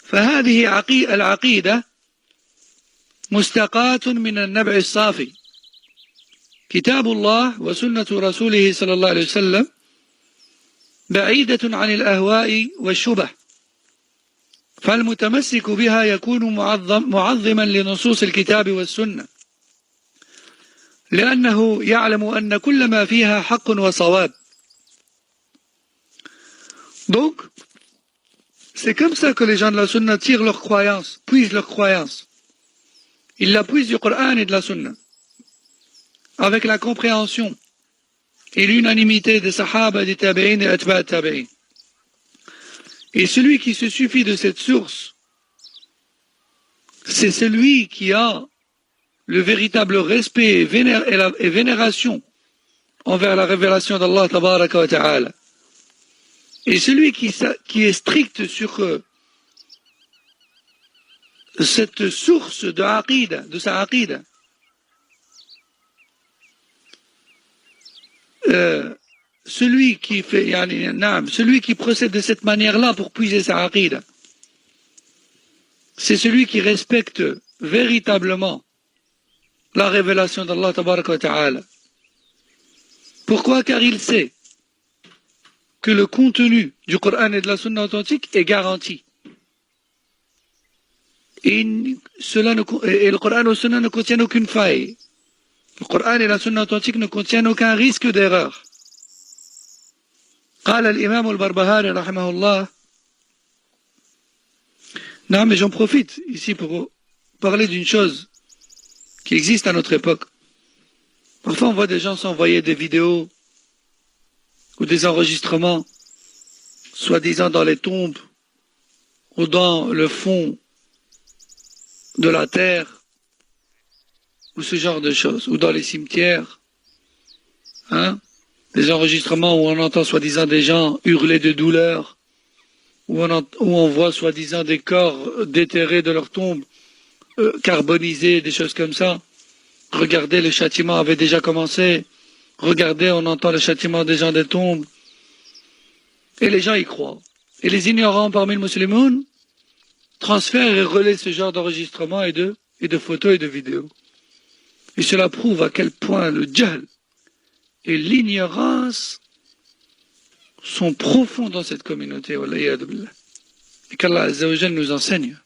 فهذه العقيدة مستقاة من النبع الصافي. كتاب الله وسنة رسوله صلى الله عليه وسلم بعيدة عن الأهواء والشبه. فالمتمسك بها يكون معظما لنصوص الكتاب والسنة لأنه يعلم أن كل ما فيها حق وصواب. Donc, c'est comme ça que les gens de la Sunna tirent leur croyance, puisent leur croyance. Ils la puisent du Coran et de la Sunna, avec la compréhension et l'unanimité des Sahaba, des Tabi'in et Atba' Tabi'in. Et celui qui se suffit de cette source, c'est celui qui a le véritable respect et vénération envers la révélation d'Allah Tabaraka wa Ta'ala. Et celui qui est strict sur cette source de aqida, de sa aqida, celui qui fait, celui qui procède de cette manière-là pour puiser sa aqida, c'est celui qui respecte véritablement la révélation d'Allah Tabaraka wa Ta'ala. Pourquoi? Car il sait que le contenu du Coran et de la Sunna authentique est garanti. Et le Coran et la Sunna ne contiennent aucune faille. Le Coran et la Sunna authentique ne contiennent aucun risque d'erreur. قال الإمام البربهاري رحمه الله. Non, mais j'en profite ici pour parler d'une chose qui existe à notre époque. Parfois, on voit des gens s'envoyer des vidéos ou des enregistrements, soi-disant dans les tombes ou dans le fond de la terre, ou ce genre de choses, ou dans les cimetières, des enregistrements où on entend soi-disant des gens hurler de douleur, où on voit soi-disant des corps déterrés de leur tombe, carbonisés, des choses comme ça. Regardez, le châtiment avait déjà commencé. Regardez, on entend le châtiment des gens des tombes. Et les gens y croient. Et les ignorants parmi les musulmans transfèrent et relaient ce genre d'enregistrement et de photos et de vidéos. Et cela prouve à quel point le jahl et l'ignorance sont profonds dans cette communauté. Et qu'Allah Azza wa Jal nous enseigne.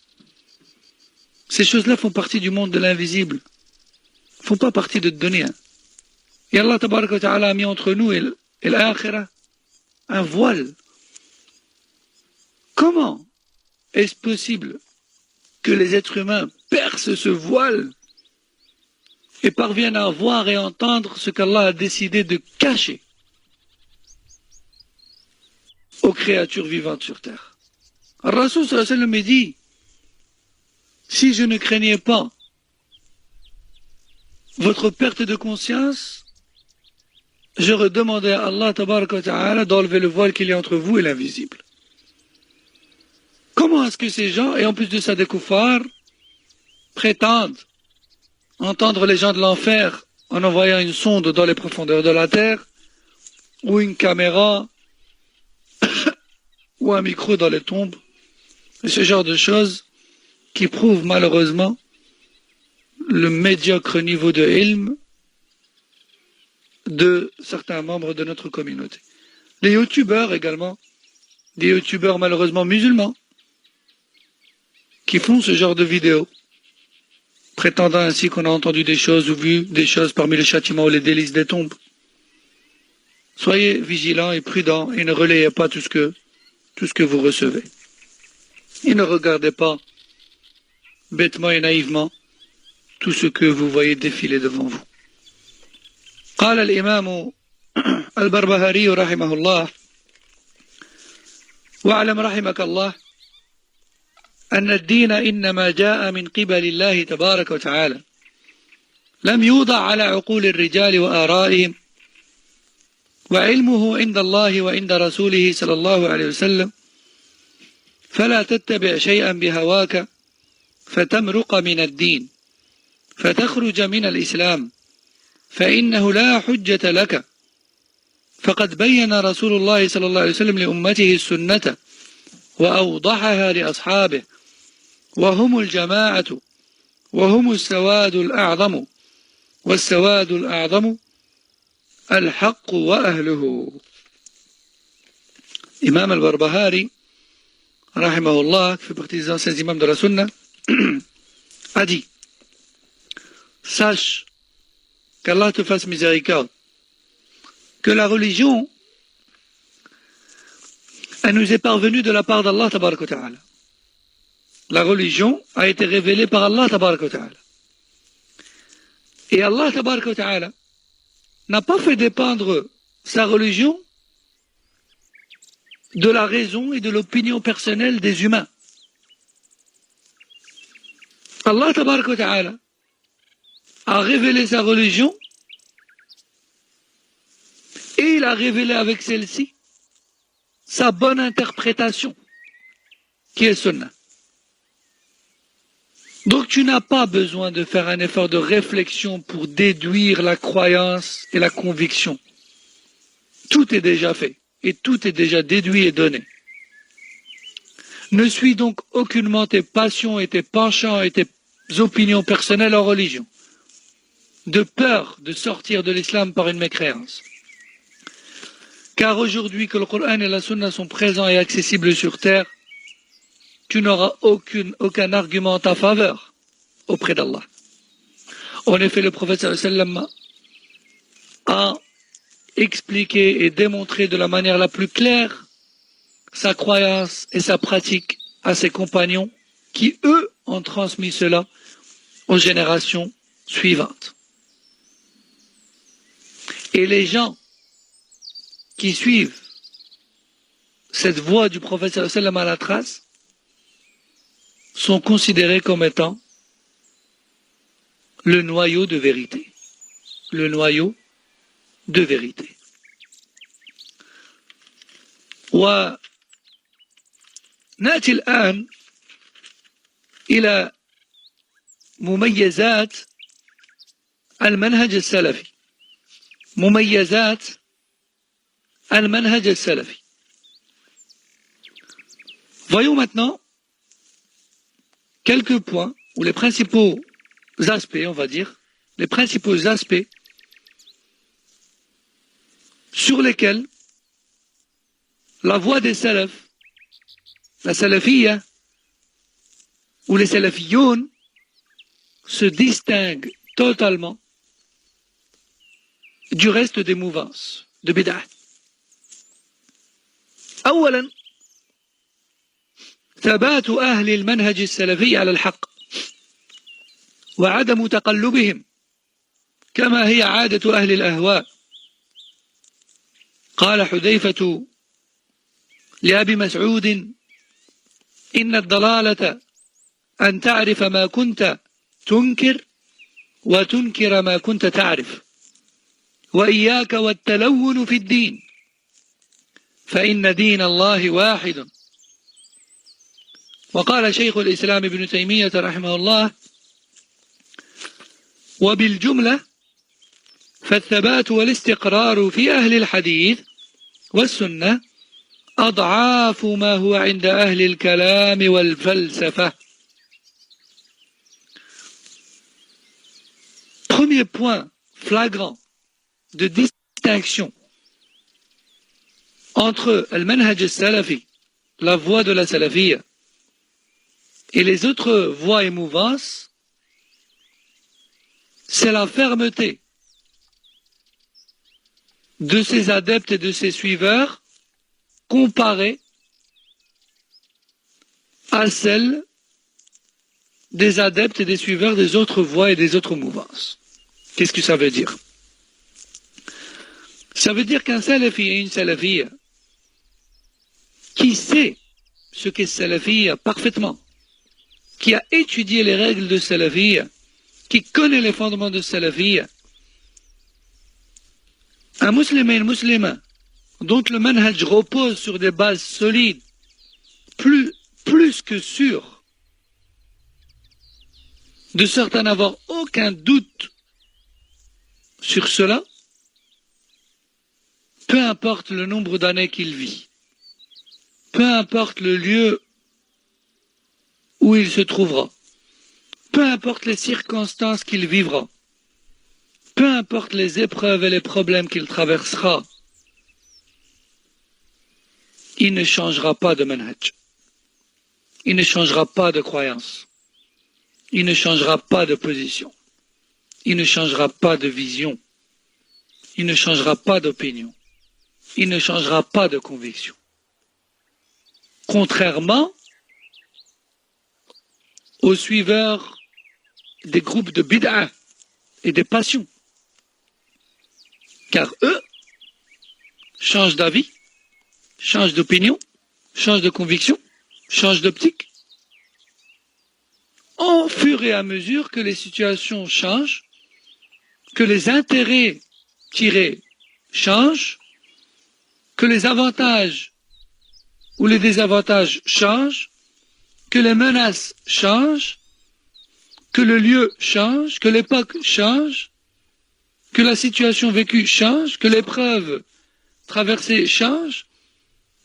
Ces choses-là font partie du monde de l'invisible. Ne font pas partie de dunya. Et Allah Tabaraka wa Ta'ala a mis entre nous et l'akhirah un voile. Comment est-ce possible que les êtres humains percent ce voile et parviennent à voir et entendre ce qu'Allah a décidé de cacher aux créatures vivantes sur terre? Rasul sallallahu alayhi wa sallam dit, si je ne craignais pas votre perte de conscience, j'aurais demandé à Allah Tabaraka wa Ta'ala d'enlever le voile qu'il y a entre vous et l'invisible. Comment est-ce que ces gens, et en plus de ça des koufars, prétendent entendre les gens de l'enfer en envoyant une sonde dans les profondeurs de la terre, ou une caméra, ou un micro dans les tombes, et ce genre de choses qui prouvent malheureusement le médiocre niveau de ilm de certains membres de notre communauté. Les youtubeurs également, des youtubeurs malheureusement musulmans, qui font ce genre de vidéos, prétendant ainsi qu'on a entendu des choses ou vu des choses parmi les châtiments ou les délices des tombes. Soyez vigilants et prudents et ne relayez pas tout ce que vous recevez. Et ne regardez pas bêtement et naïvement tout ce que vous voyez défiler devant vous. قال الإمام البربهاري رحمه الله واعلم رحمك الله أن الدين إنما جاء من قبل الله تبارك وتعالى لم يوضع على عقول الرجال وآرائهم وعلمه عند الله وعند رسوله صلى الله عليه وسلم فلا تتبع شيئا بهواك فتمرق من الدين فتخرج من الإسلام فإنه لا حجة لك فقد بين رسول الله صلى الله عليه وسلم لأمته السنة وأوضحها لأصحابه وهم الجماعة وهم السواد الأعظم والسواد الأعظم الحق وأهله. Imam al-Barbahari rahimahullah, qui fait partie des anciens imams de la Sunna, a dit: sache qu'Allah te fasse miséricorde, que la religion, elle nous est parvenue de la part d'Allah tabaraka wa ta'ala. La religion a été révélée par Allah tabaraka wa ta'ala. Et Allah tabaraka wa ta'ala n'a pas fait dépendre sa religion de la raison et de l'opinion personnelle des humains. Allah tabaraka wa ta'ala a révélé sa religion et il a révélé avec celle-ci sa bonne interprétation qui est Sunnah. Donc tu n'as pas besoin de faire un effort de réflexion pour déduire la croyance et la conviction. Tout est déjà fait et tout est déjà déduit et donné. Ne suis donc aucunement tes passions et tes penchants et tes opinions personnelles en religion, de peur de sortir de l'islam par une mécréance. Car aujourd'hui que le Coran et la Sunna sont présents et accessibles sur terre, tu n'auras aucun argument en ta faveur auprès d'Allah. En effet, le prophète sallallahu a expliqué et démontré de la manière la plus claire sa croyance et sa pratique à ses compagnons qui, eux, ont transmis cela aux générations suivantes. Et les gens qui suivent cette voie du prophète sallallahu à la trace sont considérés comme étant le noyau de vérité. Le noyau de vérité. ونأتي الآن إلى مميزات المنهج السلفي. مميزات المنهج السلفي. Voyons maintenant quelques points, ou les principaux aspects, on va dire, les principaux aspects sur lesquels la voie des salafs, la salafiyya, ou les salafiyoun, se distinguent totalement du reste des mouvances de bid'ah. أولا ثبات أهل المنهج السلفي على الحق وعدم تقلبهم كما هي عادة أهل الأهواء. قال حذيفة لأبي مسعود: إن الضلالة أن تعرف ما كنت تنكر وتنكر ما كنت تعرف وإياك والتلون في الدين فإن دين الله واحد. وقال شيخ الإسلام ابن تيمية رحمه الله: وبالجملة فالثبات والاستقرار في أهل الحديث والسنة أضعاف ما هو عند أهل الكلام والفلسفة. Premier point flagrant de distinction entre le manhaj al-salafi, la voie de la salafiyya, et les autres voies et mouvances, c'est la fermeté de ses adeptes et de ses suiveurs comparée à celle des adeptes et des suiveurs des autres voies et des autres mouvances. Qu'est-ce que ça veut dire? Ça veut dire qu'un salafi et une salafiyya qui sait ce qu'est salafiyya parfaitement, qui a étudié les règles de salafiyya, qui connaît les fondements de salafiyya, un musulman et une musulmane dont le manhaj repose sur des bases solides, plus que sûres, de sorte à n'avoir aucun doute sur cela, peu importe le nombre d'années qu'il vit, peu importe le lieu où il se trouvera, peu importe les circonstances qu'il vivra, peu importe les épreuves et les problèmes qu'il traversera, il ne changera pas de manhaj, il ne changera pas de croyance, il ne changera pas de position, il ne changera pas de vision, il ne changera pas d'opinion, il ne changera pas de conviction. Contrairement aux suiveurs des groupes de bid'a et des passions. Car eux changent d'avis, changent d'opinion, changent de conviction, changent d'optique, au fur et à mesure que les situations changent, que les intérêts tirés changent, que les avantages ou les désavantages changent, que les menaces changent, que le lieu change, que l'époque change, que la situation vécue change, que l'épreuve traversée change.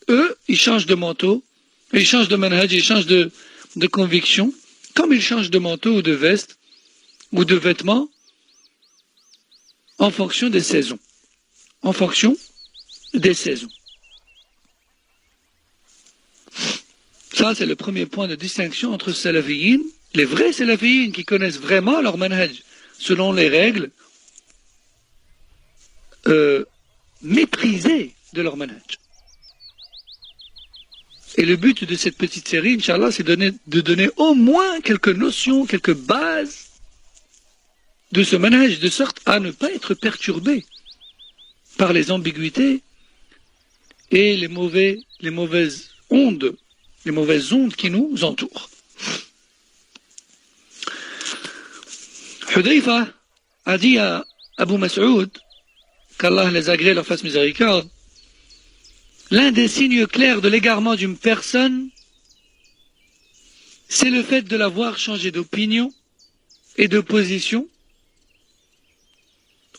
Eux, ils changent de manteau, ils changent de manhaj, ils changent de conviction, comme ils changent de manteau ou de veste ou de vêtements en fonction des saisons. En fonction des saisons. Ça, c'est le premier point de distinction entre salafiyin, les vrais salafiyin qui connaissent vraiment leur manhaj selon les règles maîtrisées de leur manhaj. Et le but de cette petite série, Inch'Allah, c'est de donner au moins quelques notions, quelques bases de ce manhaj, de sorte à ne pas être perturbé par les ambiguïtés et les mauvaises ondes qui nous entourent. Hudayfa a dit à Abu Mas'ud, qu'Allah les agrée, leur fasse miséricorde, l'un des signes clairs de l'égarement d'une personne, c'est le fait de la voir changer d'opinion et de position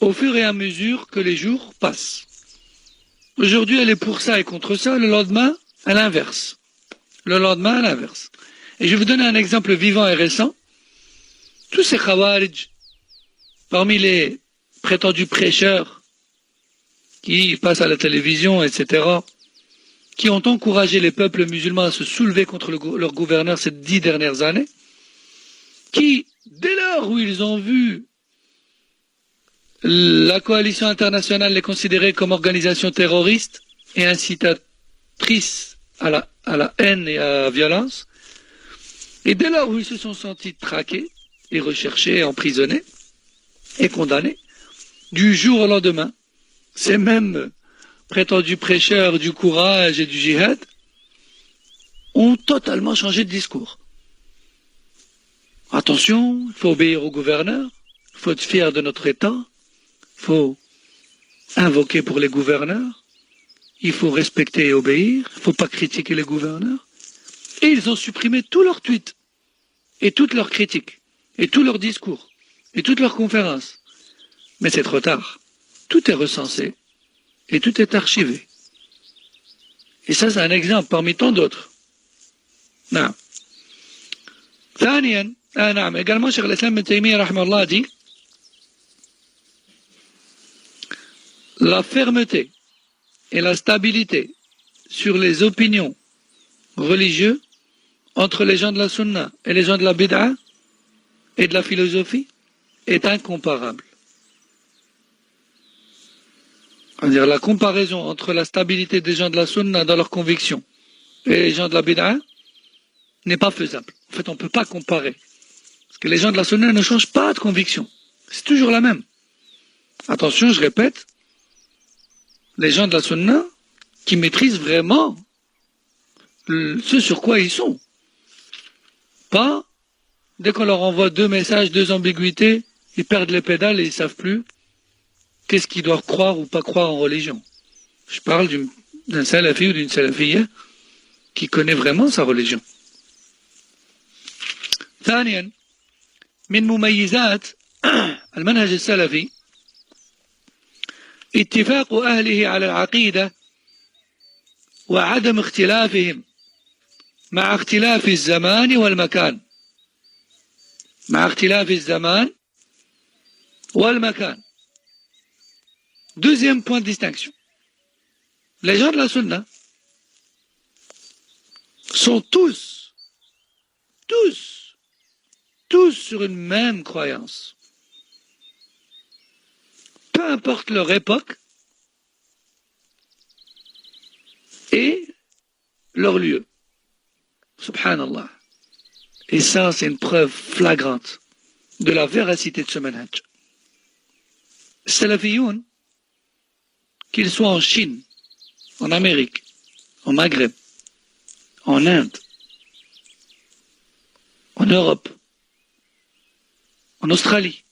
au fur et à mesure que les jours passent. Aujourd'hui, elle est pour ça et contre ça, le lendemain, à l'inverse. Et je vais vous donner un exemple vivant et récent. Tous ces khawarij, parmi les prétendus prêcheurs qui passent à la télévision, etc., qui ont encouragé les peuples musulmans à se soulever contre leur gouverneur ces 10 dernières années, qui, dès lors où ils ont vu la coalition internationale les considérer comme organisation terroriste et incitatrice à la haine et à la violence, et dès lors où ils se sont sentis traqués et recherchés, et emprisonnés et condamnés, du jour au lendemain, ces mêmes prétendus prêcheurs du courage et du djihad ont totalement changé de discours. Attention, il faut obéir au gouverneur, il faut être fier de notre État, il faut invoquer pour les gouverneurs, il faut respecter et obéir, il ne faut pas critiquer les gouverneurs. Et ils ont supprimé tous leurs tweets, et toutes leurs critiques, et tous leurs discours, et toutes leurs conférences. Mais c'est trop tard. Tout est recensé, et tout est archivé. Et ça, c'est un exemple parmi tant d'autres. Non. ثانيا نعم également Cheikh al-Islam Ibn Taymiyyah rahimahullah dit la fermeté et la stabilité sur les opinions religieuses entre les gens de la sunna et les gens de la bid'a et de la philosophie est incomparable. C'est-à-dire la comparaison entre la stabilité des gens de la sunna dans leurs convictions et les gens de la bid'a n'est pas faisable. En fait, on ne peut pas comparer. Parce que les gens de la sunna ne changent pas de conviction. C'est toujours la même. Attention, je répète, les gens de la sunna qui maîtrisent vraiment ce sur quoi ils sont. Pas, dès qu'on leur envoie 2 messages, 2 ambiguïtés, ils perdent les pédales et ils ne savent plus qu'est-ce qu'ils doivent croire ou pas croire en religion. Je parle d'un salafi ou d'une salafiyya qui connaît vraiment sa religion. ثانيا من مميزات المنهج السلفي اتفاق أهله على العقيدة وعدم اختلافهم مع اختلاف الزمان والمكان مع اختلاف الزمان والمكان. Deuxième point de distinction. Les gens de la sunna sont tous sur une même croyance. Peu importe leur époque et leur lieu. Subhanallah. Et ça, c'est une preuve flagrante de la véracité de ce manhaj. Salafiyoun, qu'ils soient en Chine, en Amérique, au Maghreb, en Inde, en Europe, en Australie,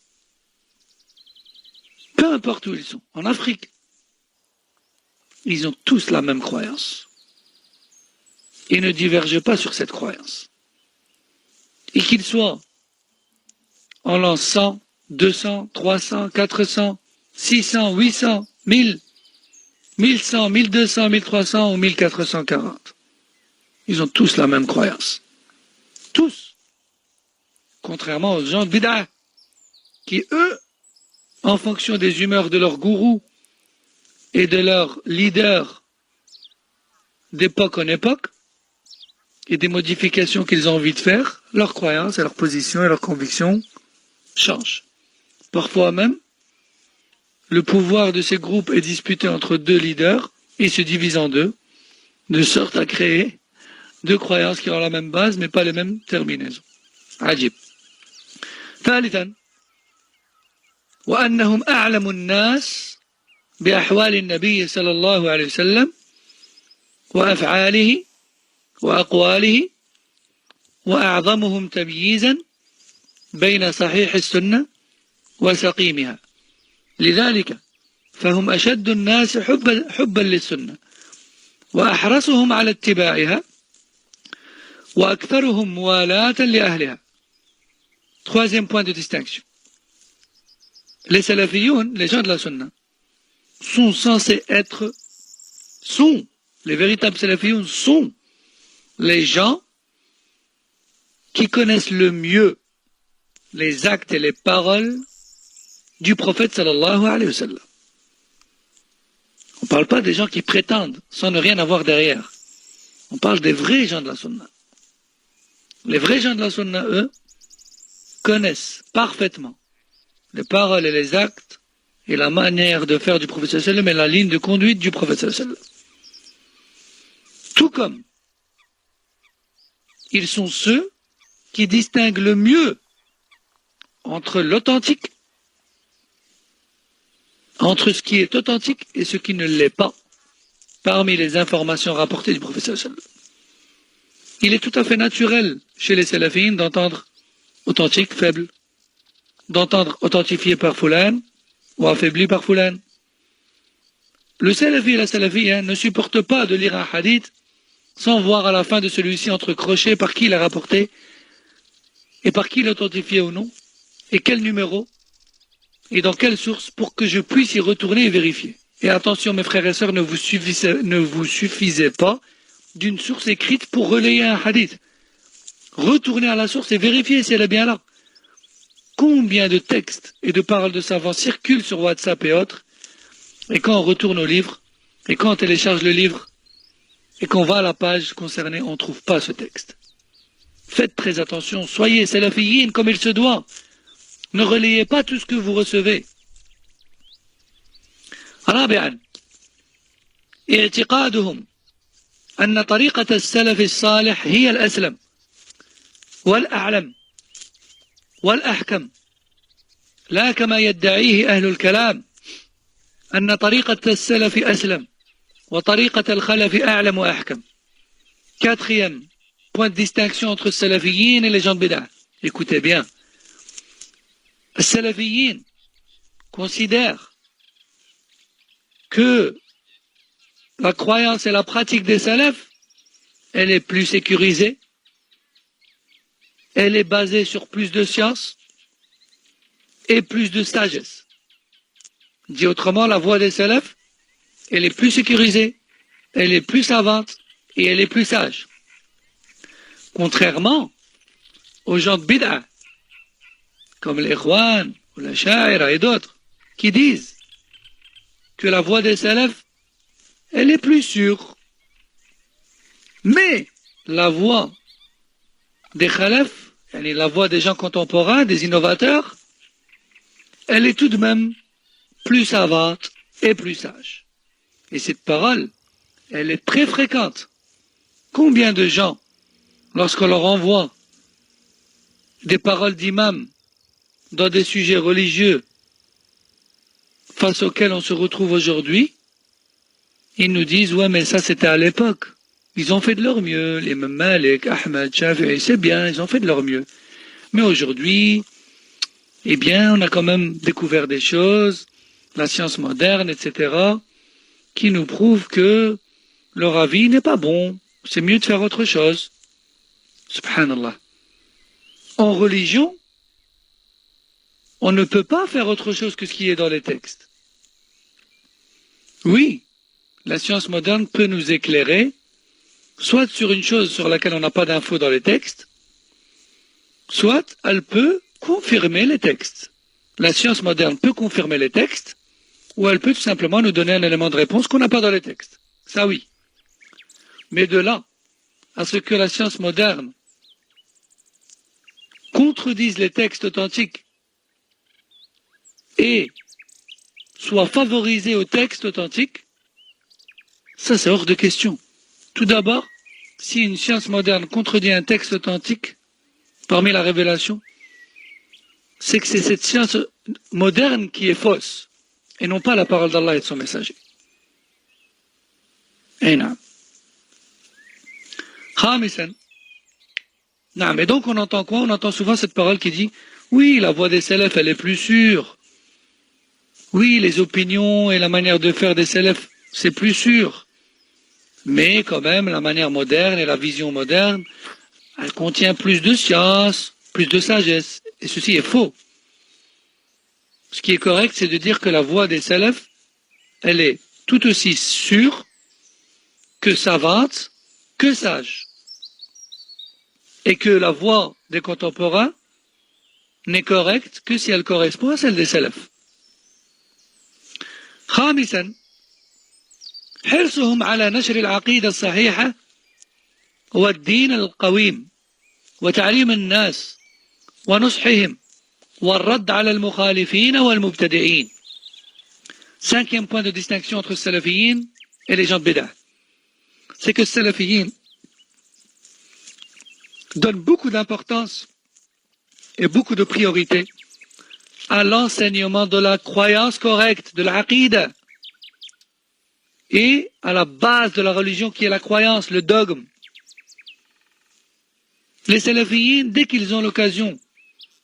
peu importe où ils sont, en Afrique, ils ont tous la même croyance. Ils ne divergent pas sur cette croyance. Et qu'ils soient en l'an 100, 200, 300, 400, 600, 800, 1000, 1100, 1200, 1300 ou 1440. Ils ont tous la même croyance. Tous. Contrairement aux gens de bid'a, qui eux, en fonction des humeurs de leurs gourous et de leurs leaders d'époque en époque, et des modifications qu'ils ont envie de faire, leurs croyances et leurs positions et leurs convictions changent. Parfois même, le pouvoir de ces groupes est disputé entre 2 leaders et se divise en 2, de sorte à créer 2 croyances qui ont la même base mais pas les mêmes terminaisons. Ajib. ثالثا وأنهم أعلم الناس بأحوال النبي صلى الله عليه وسلم وأفعاله وأقواله وأعظمهم تمييزا بين صحيح السنة وسقيمها لذلك فهم أشد الناس حبا للسنة وأحرصهم على اتباعها وأكثرهم موالاة لأهلها. Troisième point de distinction. Les salafiyoun, les gens de la sunna, sont censés être, les véritables salafiyoun sont les gens qui connaissent le mieux les actes et les paroles du prophète sallallahu alayhi wa sallam. On ne parle pas des gens qui prétendent sans ne rien avoir derrière. On parle des vrais gens de la sunna. Les vrais gens de la sunna, eux, connaissent parfaitement les paroles et les actes et la manière de faire du prophète sallallahu alayhi wa sallam et la ligne de conduite du prophète sallallahu alayhi wa sallam. Tout comme ils sont ceux qui distinguent le mieux entre l'authentique, entre ce qui est authentique et ce qui ne l'est pas, parmi les informations rapportées du prophète sallallahu alayhi wa sallam. Il est tout à fait naturel chez les salafines d'entendre authentique, faible, d'entendre authentifié par Fulan ou affaibli par Fulan. Le salafi et la salafiyya ne supportent pas de lire un hadith sans voir à la fin de celui-ci entre crochets par qui il a rapporté et par qui il l'a authentifié ou non, et quel numéro, et dans quelle source, pour que je puisse y retourner et vérifier. Et attention mes frères et sœurs, ne vous suffisez pas d'une source écrite pour relayer un hadith. Retournez à la source et vérifiez si elle est bien là. Combien de textes et de paroles de savants circulent sur WhatsApp et autres, et quand on retourne au livre, et quand on télécharge le livre, et qu'on va à la page concernée, on ne trouve pas ce texte. Faites très attention, soyez salafiyin comme il se doit. Ne relayez pas tout ce que vous recevez. رابعا اعتقادهم أن طريقة السلف الصالح هي الأسلم والأعلم والأحكم لا كما يدعيه أهل الكلام أن طريقة السلف أسلم وطريقة الخلف أعلم وأحكم. Quatrième point de distinction entre salafiyin et les gens de bid'ah. Écoutez bien. Les salafiyin considèrent que la croyance et la pratique des salafs, elle est plus sécurisée, elle est basée sur plus de science et plus de sagesse. Dit autrement, la voie des salafs, elle est plus sécurisée, elle est plus savante et elle est plus sage. Contrairement aux gens de bid'ah, comme les Ikhwan ou la Sha'ira et d'autres, qui disent que la voie des salafs, elle est plus sûre. Mais la voie des khalaf, elle est la voie des gens contemporains, des innovateurs, elle est tout de même plus savante et plus sage. Et cette parole, elle est très fréquente. Combien de gens, lorsqu'on leur envoie des paroles d'imam dans des sujets religieux face auxquels on se retrouve aujourd'hui, ils nous disent « Ouais, mais ça c'était à l'époque. Ils ont fait de leur mieux. Les Imam Malik, Ahmad, Shafi'i, c'est bien, ils ont fait de leur mieux. Mais aujourd'hui, eh bien, on a quand même découvert des choses, la science moderne, etc., qui nous prouvent que leur avis n'est pas bon. C'est mieux de faire autre chose. » Subhanallah. En religion, on ne peut pas faire autre chose que ce qui est dans les textes. Oui, la science moderne peut nous éclairer, soit sur une chose sur laquelle on n'a pas d'infos dans les textes, soit elle peut confirmer les textes. La science moderne peut confirmer les textes, ou elle peut tout simplement nous donner un élément de réponse qu'on n'a pas dans les textes. Ça oui. Mais de là à ce que la science moderne contredise les textes authentiques et soit favorisée aux textes authentiques, ça c'est hors de question. Tout d'abord, si une science moderne contredit un texte authentique parmi la révélation, c'est que c'est cette science moderne qui est fausse et non pas la parole d'Allah et de son messager. Et non. Non, mais donc on entend quoi? On entend souvent cette parole qui dit « Oui, la voix des salafs, elle est plus sûre. Oui, les opinions et la manière de faire des salafs, c'est plus sûr. Mais quand même, la manière moderne et la vision moderne, elle contient plus de science, plus de sagesse. » Et ceci est faux. Ce qui est correct, c'est de dire que la voix des salafs, elle est tout aussi sûre que savante, que sage. Et que la voix des contemporains n'est correcte que si elle correspond à celle des salafs. خامسا حرصهم على نشر العقيدة الصحيحة والدين القويم وتعليم الناس ونصحهم والرد على المخالفين والمبتدعين. Cinquième point de distinction entre salafiyin et les gens de bid'ah. C'est que salafiyin donne beaucoup d'importance et beaucoup de priorité à l'enseignement de la croyance correcte, de l'aqida, et à la base de la religion qui est la croyance, le dogme. Les salafiyin, dès qu'ils ont l'occasion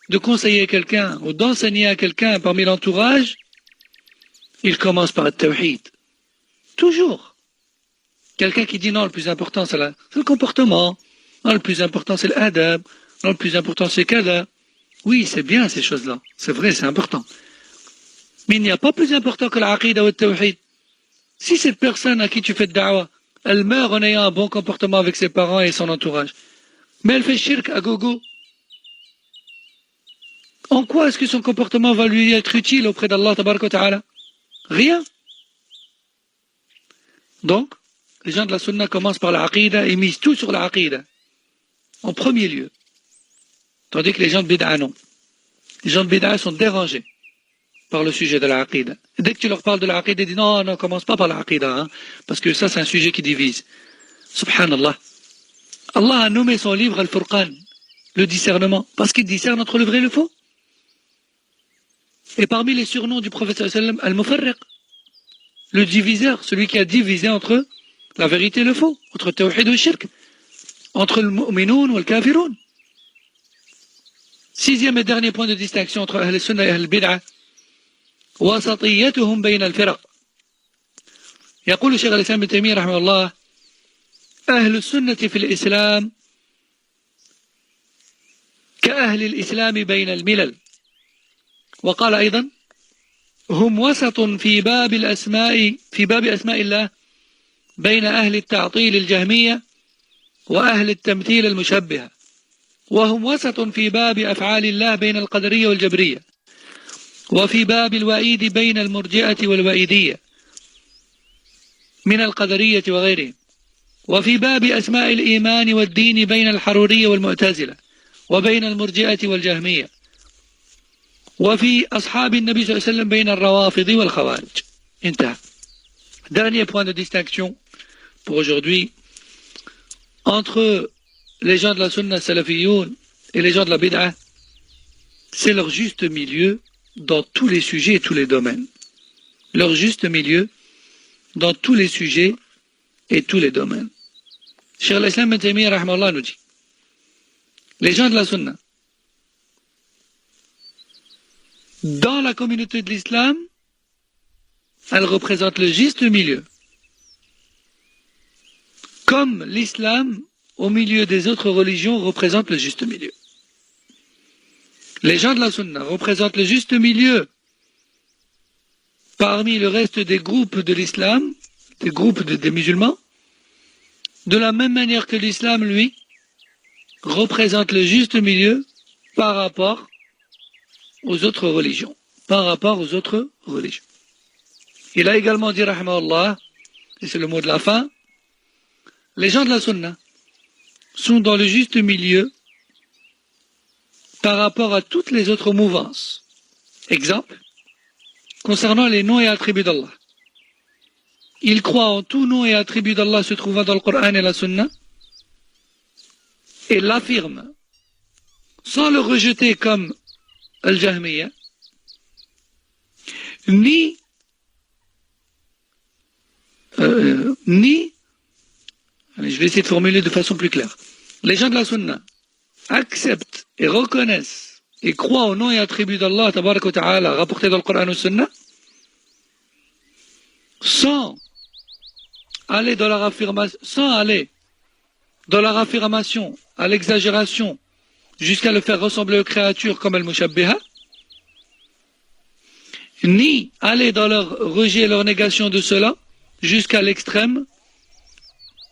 de conseiller quelqu'un ou d'enseigner à quelqu'un parmi l'entourage, ils commencent par le tawhid. Toujours. Quelqu'un qui dit non, le plus important c'est le comportement, non, le plus important c'est l'adab, non, le plus important c'est kada. Oui, c'est bien ces choses-là, c'est vrai, c'est important. Mais il n'y a pas plus important que l'aqida ou le tawhid. Si cette personne à qui tu fais de da'wah, elle meurt en ayant un bon comportement avec ses parents et son entourage, mais elle fait shirk à gogo, en quoi est-ce que son comportement va lui être utile auprès d'Allah tabaraka wa ta'ala? Rien. Donc, les gens de la sunna commencent par la aqidah et misent tout sur la aqidah, en premier lieu. Tandis que les gens de bid'a non. Les gens de bid'a sont dérangés par le sujet de la aqidah. Dès que tu leur parles de la aqidah, ils disent non, non, commence pas par la aqidah, parce que ça c'est un sujet qui divise. Subhanallah. Allah a nommé son livre Al-Furqan, le discernement, parce qu'il discerne entre le vrai et le faux. Et parmi les surnoms du prophète sallallahu alayhi wa sallam, Al-Mufarriq, le diviseur, celui qui a divisé entre la vérité et le faux, entre Tawhid et le Shirk, entre le Mu'minoun et le Kafiroun. Sixième et dernier point de distinction entre Ahl Sunnah et Ahl Bid'ah, وسطيتهم بين الفرق. يقول شيخ الإسلام ابن تيمية رحمه الله: أهل السنة في الإسلام كأهل الإسلام بين الملل. وقال أيضا: هم وسط في باب أسماء الله بين أهل التعطيل الجهمية وأهل التمثيل المشبهة، وهم وسط في باب أفعال الله بين القدرية والجبرية، وفي باب الوعيد بين المرجئة والوعيدية من القدرية وغيرهم، وفي باب أسماء الإيمان والدين بين الحرورية والمعتزلة وبين المرجئة والجهمية، وفي أصحاب النبي صلى الله عليه وسلم بين الروافض والخوارج. انتهى. Dernier point de distinction pour aujourd'hui entre les gens de la sunna salafiyoun et les gens de la bid'ah, c'est leur juste milieu dans tous les sujets et tous les domaines. Leur juste milieu dans tous les sujets et tous les domaines. Cheikh al-Islam ibn Taymiyyah rahimahullah nous dit: les gens de la sunna, dans la communauté de l'islam, elle représente le juste milieu. Comme l'islam, au milieu des autres religions, représente le juste milieu. Les gens de la sunna représentent le juste milieu parmi le reste des groupes de l'islam, des groupes des musulmans, de la même manière que l'islam, lui, représente le juste milieu par rapport aux autres religions. Par rapport aux autres religions. Il a également dit, rahimahullah, et c'est le mot de la fin, les gens de la sunna sont dans le juste milieu par rapport à toutes les autres mouvances. Exemple, concernant les noms et attributs d'Allah. Ils croient en tout nom et attribut d'Allah se trouvant dans le Coran et la Sunna et l'affirment sans le rejeter comme Al-Jahmiya, ni je vais essayer de formuler de façon plus claire. Les gens de la Sunna acceptent et reconnaissent et croient au nom et attributs d'Allah tabaraka wa ta'ala rapportés dans le Coran et la Sunna sans aller dans leur affirmation, à l'exagération, jusqu'à le faire ressembler aux créatures comme Al-Mushabbiha, ni aller dans leur rejet et leur négation de cela, jusqu'à l'extrême,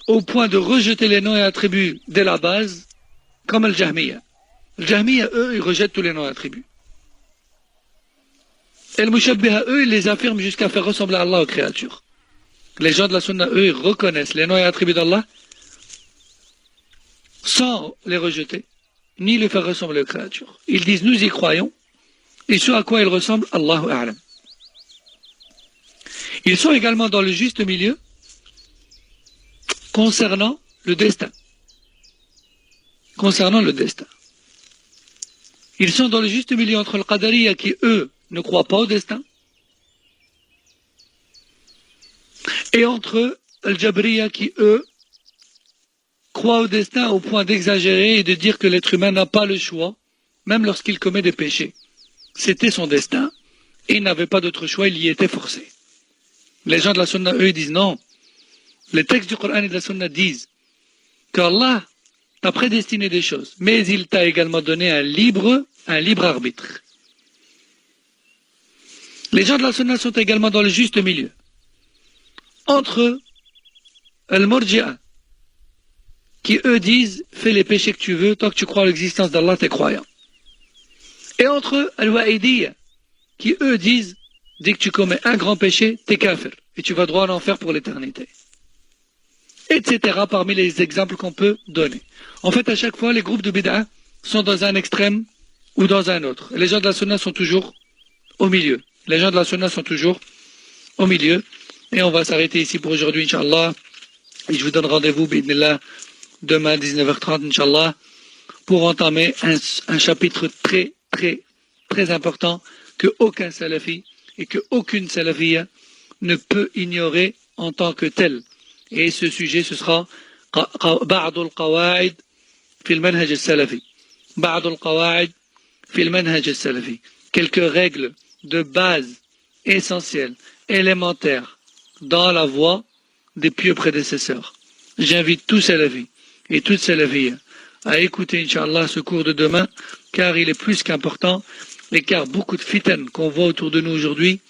au point de rejeter les noms et attributs dès la base, comme Al-Jahmiya. Al-Jahmiya, eux, ils rejettent tous les noms et attributs. Et Al-Mushabbiha, eux, ils les affirment jusqu'à faire ressembler Allah aux créatures. Les gens de la Sunna, eux, ils reconnaissent les noms et attributs d'Allah sans les rejeter, ni les faire ressembler aux créatures. Ils disent, nous y croyons, et ce à quoi ils ressemblent, Allahu A'lam. Ils sont également dans le juste milieu concernant le destin. Concernant le destin. Ils sont dans le juste milieu entre le Qadariya qui, eux, ne croient pas au destin, et entre Al-Jabriya qui, eux, croient au destin au point d'exagérer et de dire que l'être humain n'a pas le choix, même lorsqu'il commet des péchés. C'était son destin, et il n'avait pas d'autre choix, il y était forcé. Les gens de la Sunna, eux, disent non. Les textes du Coran et de la Sunna disent qu'Allah t'a prédestiné des choses, mais il t'a également donné un libre arbitre. Les gens de la Sunna sont également dans le juste milieu entre Al-Murji'a, qui eux disent fais les péchés que tu veux, tant que tu crois à l'existence d'Allah, t'es croyant. Et entre Al-Wa'idiyya, qui eux disent dès que tu commets un grand péché, t'es kafir, et tu vas droit en enfer pour l'éternité. Etc. parmi les exemples qu'on peut donner. En fait, à chaque fois, les groupes de bid'a sont dans un extrême ou dans un autre. Et les gens de la sunna sont toujours au milieu. Les gens de la sunna sont toujours au milieu. Et on va s'arrêter ici pour aujourd'hui, Inch'Allah. Et je vous donne rendez-vous, bi'idhnillah, demain, 19h30, Inch'Allah, pour entamer un chapitre très, très, très important que aucun salafi et que aucune salafiyya ne peut ignorer en tant que tel. Et ce sujet, ce sera بعض القواعد في المنهج السلفي. بعض القواعد في المنهج السلفي. Quelques règles de base essentielles, élémentaires, dans la voie des pieux prédécesseurs. J'invite tous salafis et toutes salafiyya à écouter, Inch'Allah, ce cours de demain, car il est plus qu'important, et car beaucoup de fitan qu'on voit autour de nous aujourd'hui